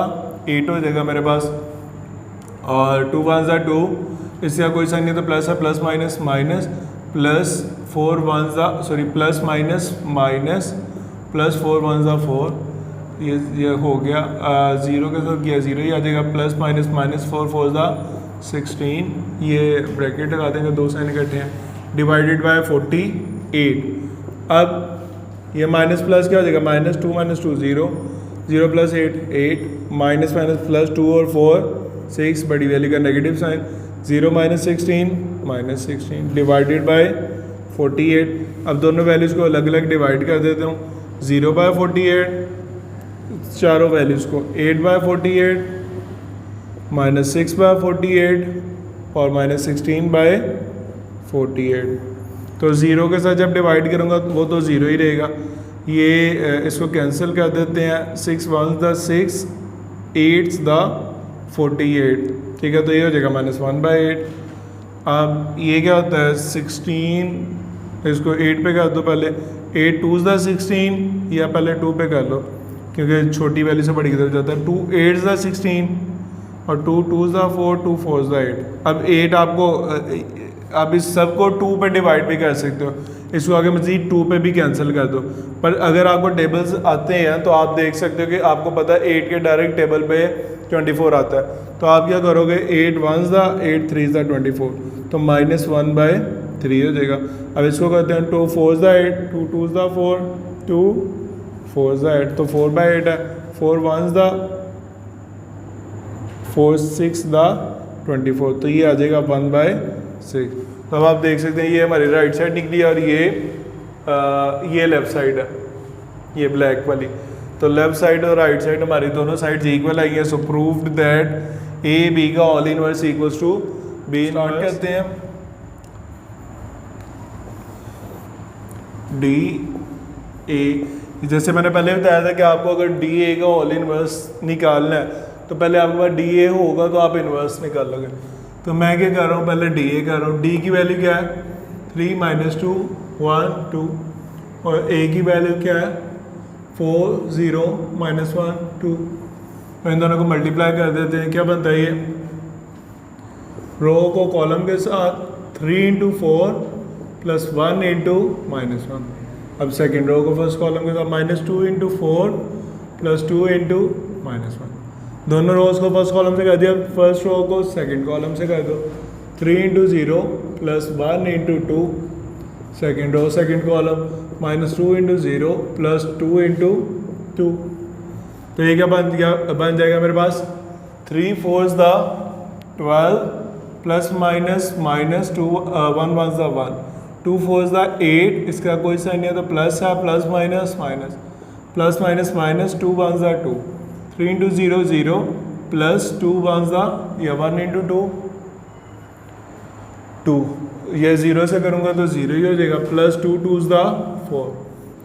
8 हो जाएगा मेरे पास, और 2 1 ज़ा 2, इसका कोई साइन नहीं तो प्लस है, प्लस माइनस, प्लस 4 1 ज़ा सॉरी प्लस माइनस प्लस 4 1 ज़ा 4, ये हो गया, 0 के साथ किया 0 ही आ जाएगा, प्लस -4 4 ज़ा 16, ये ब्रैकेट लगा देंगे, दो साइन इकट्ठे हैं, डिवाइडेड बाय 48। अब ये माइनस प्लस क्या हो जाएगा -2 -2 0 0 प्लस 8 माइनस प्लस 2 और 4 6, बड़ी वैल्यू का नेगेटिव साइन, 0 -16 डिवाइडेड बाय 48। अब दोनों वैल्यूज़ को अलग अलग डिवाइड कर देता हूँ, 0 बाय 48, चारों वैल्यूज़ को 8 बाय 48, -6 बाय 48 और -16 बाय 48। तो 0 के साथ जब डिवाइड करूँगा तो वो तो 0 ही रहेगा, ये इसको कैंसिल कर देते हैं, 6 1 द 6 8 द 48, ठीक है। तो ये हो जाएगा -1 बाय 8। अब ये क्या होता है 16, इसको 8 पे कर दो पहले, 8 2 द 16, या पहले 2 पे कर लो क्योंकि छोटी वैल्यू से बड़ी की तरफ जाता है, 2 8 द 16 और 2 2 द 4 2 4 द 8। अब 8 आपको आप इस सब को 2 पे डिवाइड भी कर सकते हो, इसको आगे मज़ीद 2 पे भी कैंसिल कर दो, पर अगर आपको टेबल्स आते हैं तो आप देख सकते हो कि आपको पता है 8 के डायरेक्ट टेबल पे 24 आता है, तो आप क्या करोगे 8 1 ज़ा 8 3 ज़ा 24, तो -1 बाय 3 हो जाएगा। अब इसको करते हैं 2 4 ज़ा 8 2 2 ज़ा 4 2 4 ज़ा 8, तो 4 बाय 8 है, 4 1 ज़ा 4 6 ज़ा 24, तो ये आ जाएगा 1 बाय 6। तो अब आप देख सकते हैं ये हमारी राइट साइड निकली और ये लेफ़्ट साइड है, ये ब्लैक वाली, तो लेफ़्ट साइड और राइट साइड हमारी दोनों साइड्स इक्वल आई है। So proved that A B का whole inverse equals to B inverse. कहते हैं डी ए, जैसे मैंने पहले बताया था कि आपको अगर डी ए का ऑल इनवर्स निकालना है तो पहले आपके पास डी ए होगा तो आप इनवर्स निकालोगे। तो मैं क्या कर रहा हूँ पहले डी ए कर रहा हूँ, डी की वैल्यू क्या है 3 -2 1 2, और ए की वैल्यू क्या है 4 0 -1 2, तो इन दोनों को मल्टीप्लाई कर देते हैं, क्या बनता है ये रो को कॉलम के साथ 3 इंटू 4 प्लस 1 इंटू -1। अब सेकेंड रो को फर्स्ट कॉलम के साथ -2 इंटू 4 प्लस 2 इंटू -1, दोनों रोज को फर्स्ट कॉलम से कर दिया, फर्स्ट रो को सेकंड कॉलम से कर दो, 3 into 0 plus 1 into 2, second row second column -2 into 0 plus 2 into 2, तो ये क्या बन जाएगा मेरे पास 3 4 द 12 प्लस माइनस -2 1 1 द 1 2 4 द 8, इसका कोई साइन नहीं है तो प्लस है, plus minus, plus minus minus, 2 1 ज़ा 2, 3 इंटू 0 0 प्लस 2 1 ज़ा या 1 इंटू 2 2, ये 0 से करूँगा तो 0 ही हो जाएगा, प्लस 2 2 ज़ा 4।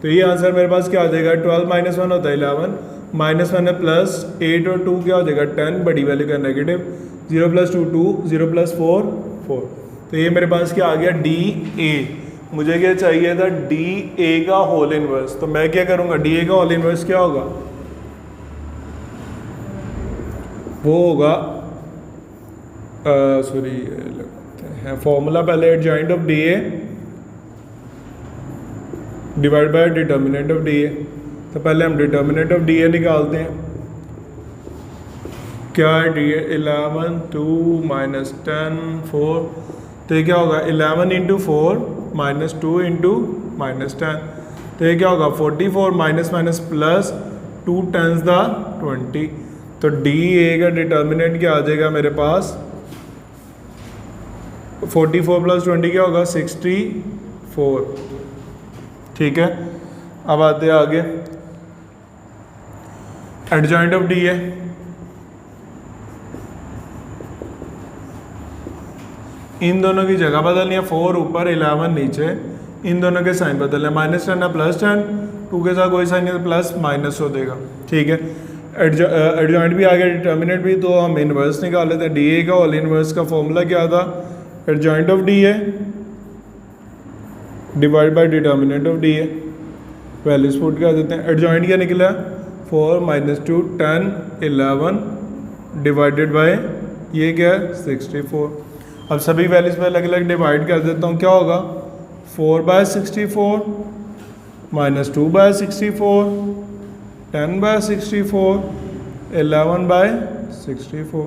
तो ये आंसर मेरे पास क्या आ जाएगा, 12 माइनस 1 होता है 11, माइनस 1 है प्लस 8 और 2 क्या हो जाएगा 10, बड़ी वाले का नेगेटिव, 0 प्लस 2 2, 0 प्लस 4 4। तो ये मेरे पास क्या आ गया डी ए। मुझे क्या चाहिए था, डी ए का होल इनवर्स। तो मैं क्या करूँगा, डी ए का होल इनवर्स क्या होगा, वो होगा सॉरी लगाते हैं फॉर्मूला पहले, adjoint of D A divide by determinant of D A. तो पहले हम डिटर्मिनेंट ऑफ डी ए निकालते हैं। क्या है डी ए, 11 2 माइनस 10 4, तो ये क्या होगा 11 इंटू 4 माइनस 2 इंटू माइनस 10, तो ये क्या होगा 44 माइनस माइनस प्लस 2 10 द 20। तो डी ए का डिटर्मिनेंट क्या आ जाएगा मेरे पास, 44 प्लस 20 क्या होगा 64। ठीक है, अब आते हैं आगे, एडजॉइंट ऑफ डी ए। इन दोनों की जगह बदलनी है, 4 ऊपर 11 नीचे, इन दोनों के साइन बदलने, माइनस 10 है प्लस 10, 2 के साथ कोई साइन नहीं तो प्लस माइनस हो देगा। ठीक है, एडजॉइंट भी आ गया, डिटर्मिनेंट भी। तो हम इनवर्स निकाल लेते हैं। डी ए का होल इनवर्स का फॉर्मूला क्या था, adjoint of D A divide by determinant of D A, values put कर देते हैं। एडजॉइंट क्या निकला, 4 माइनस 2 10 11 डिवाइडेड बाय ये क्या है 64। अब सभी वैल्यूज पे अलग अलग डिवाइड कर देता हूँ, क्या होगा 4 by 64 minus 2 by 64 10 by 64 11 by 64।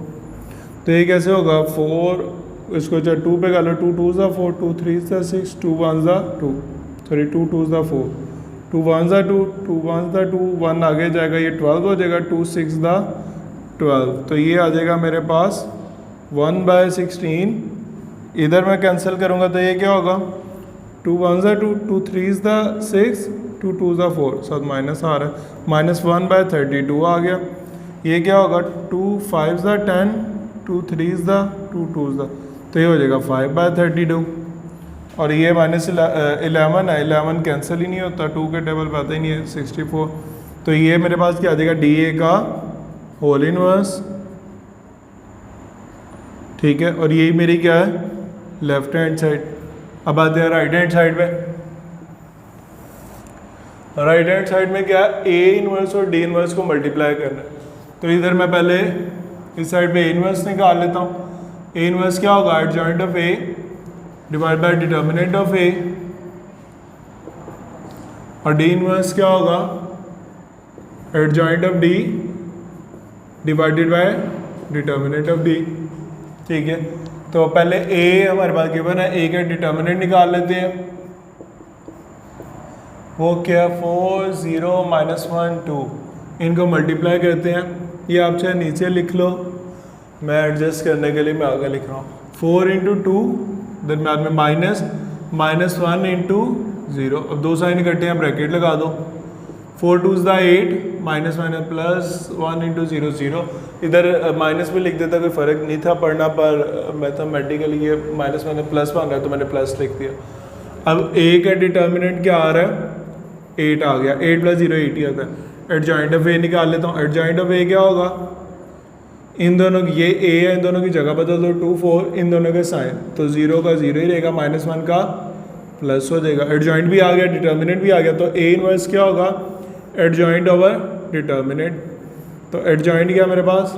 तो ये कैसे होगा, 4 इसको चाहे 2 पे कर लो, 2 2 ज़ा 4 2 3 ज़ा 6 2 1 ज़ा 2 सॉरी 2 2 ज़ा 4 2 1 ज़ा 2 2 1 ज़ा 2 1 आगे जाएगा, ये 12 हो जाएगा, 2 6 ज़ा 12। तो ये आ जाएगा मेरे पास 1 बाय 16। इधर मैं कैंसिल करूँगा तो ये क्या होगा, 2 1 ज़ा 2 2 3 ज़ा 6 2 2 ज़ा 4, साथ माइनस आ रहा है, माइनस 1 बाय 32 आ गया। ये क्या होगा 2 5 ज़ा 10 2 3 ज़ा 2 2 ज़ा, तो ये हो जाएगा 5 बाय 32। और ये माइनस 11 है, 11 कैंसिल ही नहीं होता, 2 के टेबल पे आता ही नहीं है 64। तो ये मेरे पास क्या आ जाएगा, डी ए का होल इनवर्स। ठीक है, और यही मेरी क्या है लेफ्ट हैंड साइड। अब आते हैं राइट हैंड साइड पे। राइट हैंड साइड में क्या है, ए इनवर्स और डी इनवर्स को मल्टीप्लाई करना है। तो इधर मैं पहले इस साइड पे ए इनवर्स निकाल लेता हूँ। ए इनवर्स क्या होगा, adjoint of A divide by determinant of A, और डी इनवर्स क्या होगा, adjoint of D divided by determinant of D. ठीक है, तो पहले ए हमारे पास गिवन है, ए का डिटर्मिनेंट निकाल लेते हैं। वो क्या 4 0 माइनस 1 2, इनको मल्टीप्लाई करते हैं। ये आप चाहे नीचे लिख लो, मैं एडजस्ट करने के लिए मैं आगे लिख रहा हूँ। 4 इंटू 2 दरम्यान में माइनस माइनस 1 इंटू 0, अब दो साइन इकट्ठे हैं, ब्रैकेट लगा दो। 4 2 ज़ा 8 माइनस माइनस प्लस 1 इंटू 0 0, इधर माइनस भी लिख देता, कोई फ़र्क नहीं था पढ़ना, पर मैथमेटिकली ये माइनस माइनस प्लस बन रहा है तो मैंने प्लस लिख दिया। अब ए का डिटर्मिनेंट क्या आ रहा है, 8 आ गया, 8 प्लस 0 8 ही आता है। एडजॉइंट ऑफ ए निकाल लेता हूँ। एडजॉइंट ऑफ ए क्या होगा, इन दोनों की, ये ए है, इन दोनों की जगह बदल दो 2 4, इन दोनों के साइन, तो 0 का 0 ही रहेगा, माइनस 1 का प्लस हो जाएगा। एडजॉइंट भी आ गया, डिटर्मिनेंट भी आ गया, तो ए इनवर्स क्या होगा, एडजॉइंट ओवर डिटर्मिनेंट। तो एडजॉइंट क्या मेरे पास,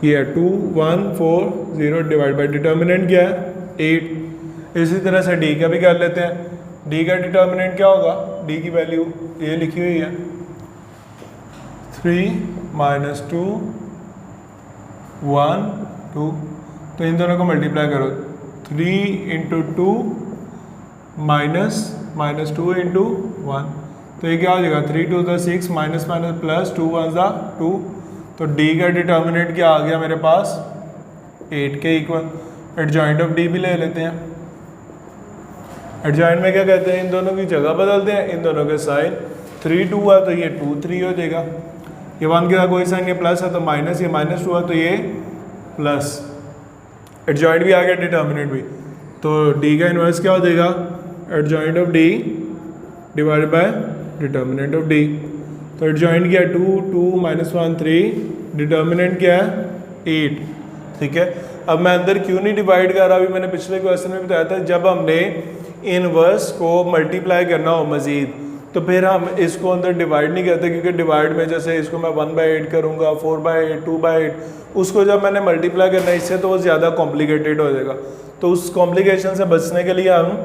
ये है 2 1 4 0 डिवाइड बाई डिटर्मिनेंट क्या है 8। इसी तरह से डी का भी कर लेते हैं। डी का डिटर्मिनेंट क्या होगा, डी की वैल्यू ये लिखी हुई है 3 माइनस 2 1 2, तो इन दोनों को मल्टीप्लाई करो, 3 इंटू 2 माइनस माइनस 2 इंटू 1, तो ये क्या हो जाएगा 3 2 ज़ा 6 माइनस माइनस प्लस 2 1 ज़ा 2। तो डी का डिटर्मिनेंट क्या आ गया मेरे पास 8 के इक्वल। एडजॉइंट ऑफ डी भी ले लेते हैं। एडजॉइंट में क्या कहते हैं, इन दोनों की जगह बदलते हैं, इन दोनों के साइन 3 2 है तो ये 2 3 हो जाएगा, ये 1 के साथ कोई साइन ये प्लस है तो माइनस, ये माइनस 2 है तो ये प्लस। एडजॉइंट भी आ गया, डिटर्मिनेंट भी, तो डी का इन्वर्स क्या हो जाएगा, adjoint of D divide by determinant of D. तो एडजॉइंट क्या है 2 2 -1 3, डिटर्मिनेंट क्या है 8, ठीक है। अब मैं अंदर क्यों नहीं डिवाइड कर रहा, अभी मैंने पिछले क्वेश्चन में बताया था, जब हमने इनवर्स को मल्टीप्लाई करना हो मज़ीद तो फिर हम इसको अंदर डिवाइड नहीं करते, क्योंकि डिवाइड में जैसे इसको मैं 1/8 करूँगा, 4/8, 2/8, उसको जब मैंने मल्टीप्लाई करना है इससे तो वो ज़्यादा कॉम्प्लिकेटेड हो जाएगा। तो उस कॉम्प्लिकेशन से बचने के लिए हम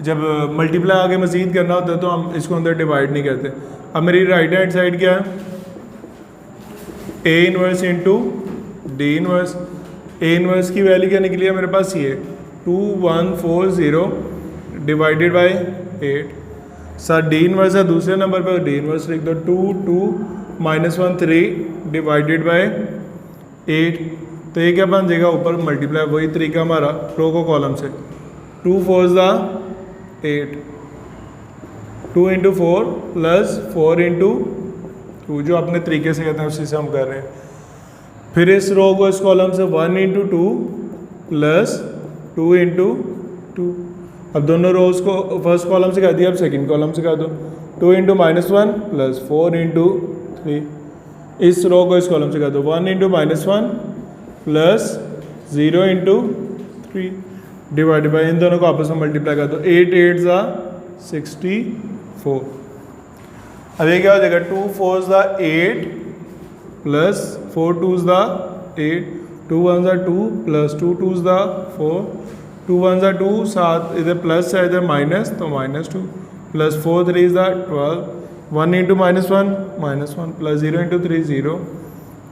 जब मल्टीप्लाई आगे मज़ीद करना होता है तो हम इसको अंदर डिवाइड नहीं करते। अब मेरी राइट हैंड साइड क्या है, A inverse into D inverse. A inverse की वैल्यू क्या निकली है मेरे पास, ये 2140 divided by 8। Sir D inverse है दूसरे नंबर पर, डी इनवर्स लिख दो, 2 2 -1 3 डिवाइडेड बाई 8। तो ये क्या बन जाएगा, ऊपर मल्टीप्लाई, वही तरीका हमारा रो को कॉलम से, 2 4 8, 2 × 4 प्लस 4 × 2, जो अपने तरीके से कहते हैं उसी से हम कर रहे हैं। फिर इस रो को इस कॉलम से 1 × 2 प्लस 2 × 2। अब दोनों रोज को फर्स्ट कॉलम से कर दिया, अब सेकंड कॉलम से कर दो, 2 × -1 प्लस 4 × 3। इस रो को इस कॉलम से कर दो, 1 × -1 प्लस 0 × 3 डिवाइडेड बाई, इन दोनों को आपस में मल्टीप्लाई कर दो, 8 8 64। अब ये क्या हो जाएगा, 2 4 8 प्लस 4 2 8, 2 1 2 प्लस 2 2 4, 2 1 2, 7 इधर प्लस है इधर माइनस तो -2 प्लस 4 3 12, 1 × -1 प्लस 0 × 3 0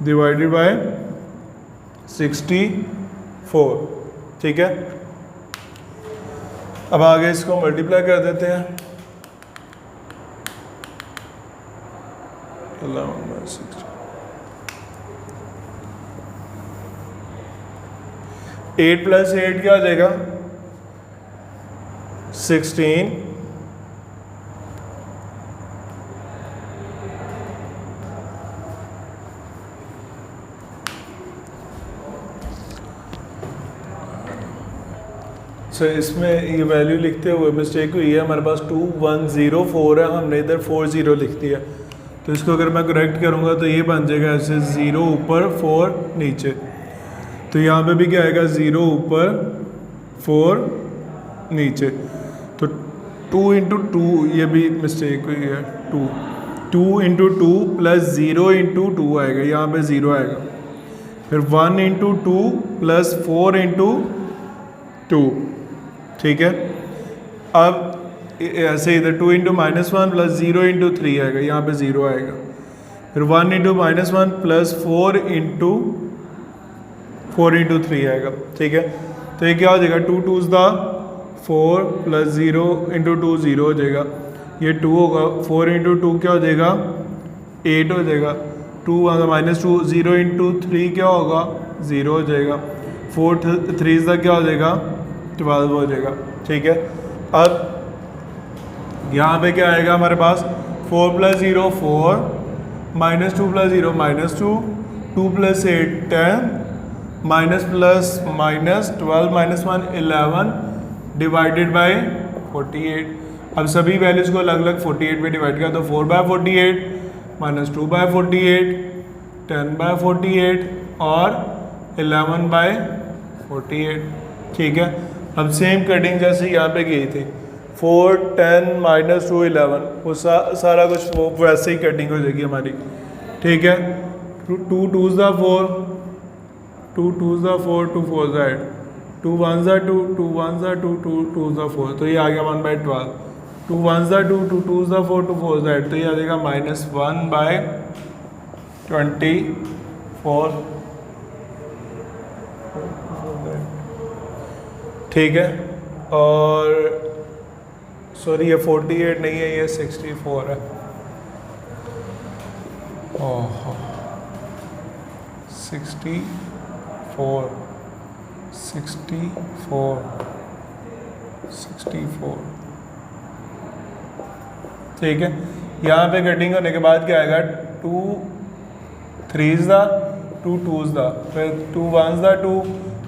डिवाइडेड बाय 64, ठीक है। अब आगे इसको मल्टीप्लाई कर देते हैं, 8 + 8 क्या हो जाएगा, 16। इसमें ये वैल्यू लिखते हुए मिस्टेक हुई है, हमारे पास 2104 है, हमने इधर 40 लिख दिया। तो इसको अगर मैं करेक्ट करूँगा तो ये बन जाएगा ऐसे 0 ऊपर 4 नीचे, तो यहाँ पे भी क्या आएगा 0 ऊपर 4 नीचे। तो 2 × 2, ये भी मिस्टेक हुई है, 2 × 2 प्लस 0 × 2 आएगा, यहाँ पे 0 आएगा। फिर 1 × 2 प्लस 4 × 2, ठीक है। अब ऐसे इधर 2 × -1 प्लस 0 × 3 आएगा, यहाँ पे 0 आएगा। फिर 1 × -1 प्लस 4 × 3 आएगा, ठीक है। तो ये क्या हो जाएगा, 2 2 4 प्लस 0 × 2 0 हो जाएगा, ये 2 होगा, 4 × 2 क्या हो जाएगा 8 हो जाएगा, 2 -2 0 × 3 क्या होगा 0 हो जाएगा, 4 3 क्या हो जाएगा 12 हो जाएगा, ठीक है। अब यहाँ पे क्या आएगा हमारे पास, 4 + 0 4, -2 + 0 -2, 2 + 8 10, minus plus minus 12 - 1 11 divided by 48। अब सभी वैल्यूज़ को अलग अलग 48 में डिवाइड किया तो 4/48 -2/48 10/48 और 11/48, ठीक है। अब सेम कटिंग जैसे यहाँ पे की थी 4 10 -2 11, वो सारा कुछ वो वैसे ही कटिंग हो जाएगी हमारी, ठीक है। 2 2 4, 2 2 4, 2 4 8, 2 1 2, 2 1 2, 2 2 4, तो ये आ गया 1/12, 2 1 2, 2 2 4, 2 4 8, तो ये आ जाएगा -1/24, ठीक है। और सॉरी ये 48 नहीं है, ये 64 है। ओह 64 64 64 ठीक है। यहाँ पे कटिंग होने के बाद क्या आएगा, 2 3s दा 2 2s दा, फिर 2 1s दा 2,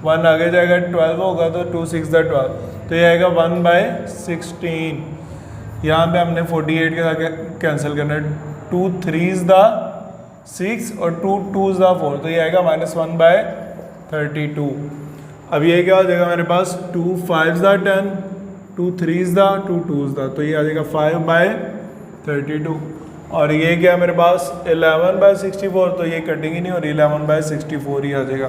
1 आगे जाएगा 12 होगा तो 2 6 दा 12, तो ये आएगा 1/16। यहाँ पे हमने 48 के साथ कैंसिल करना है, 2 3s दा 6 और 2 2s दा 4, तो ये आएगा -1/32। अब ये क्या हो जाएगा मेरे पास, 2 5s दा 10, 2 3s दा 2 2s दा, तो ये आ जाएगा 5/32। और ये क्या है मेरे पास 11/64, तो ये कटिंग ही नहीं हो रही, 11/64 ही आ जाएगा।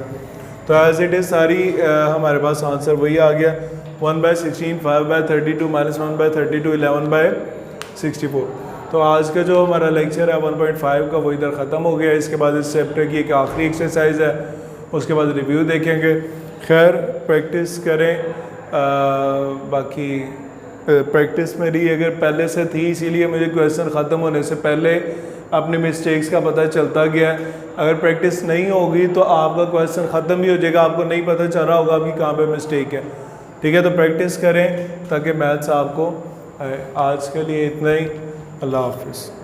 तो एज इट इज़ सारी हमारे पास आंसर वही आ गया, 1/16, 5/32 -1/32, 11/64। तो आज का जो हमारा लेक्चर है 1.5 का वो इधर ख़त्म हो गया। इसके बाद इस चैप्टर की एक आखिरी एक्सरसाइज है, उसके बाद रिव्यू देखेंगे। खैर प्रैक्टिस करें, बाकी प्रैक्टिस मेरी अगर पहले से थी, इसीलिए मुझे क्वेश्चन ख़त्म होने से पहले अपने मिस्टेक्स का पता चलता गया। अगर प्रैक्टिस नहीं होगी तो आपका क्वेश्चन ख़त्म भी हो जाएगा, आपको नहीं पता चल रहा होगा कि कहाँ पे मिस्टेक है। ठीक है, तो प्रैक्टिस करें ताकि मैथ्स आपको आए। आज के लिए इतना ही, अल्लाह हाफिज़।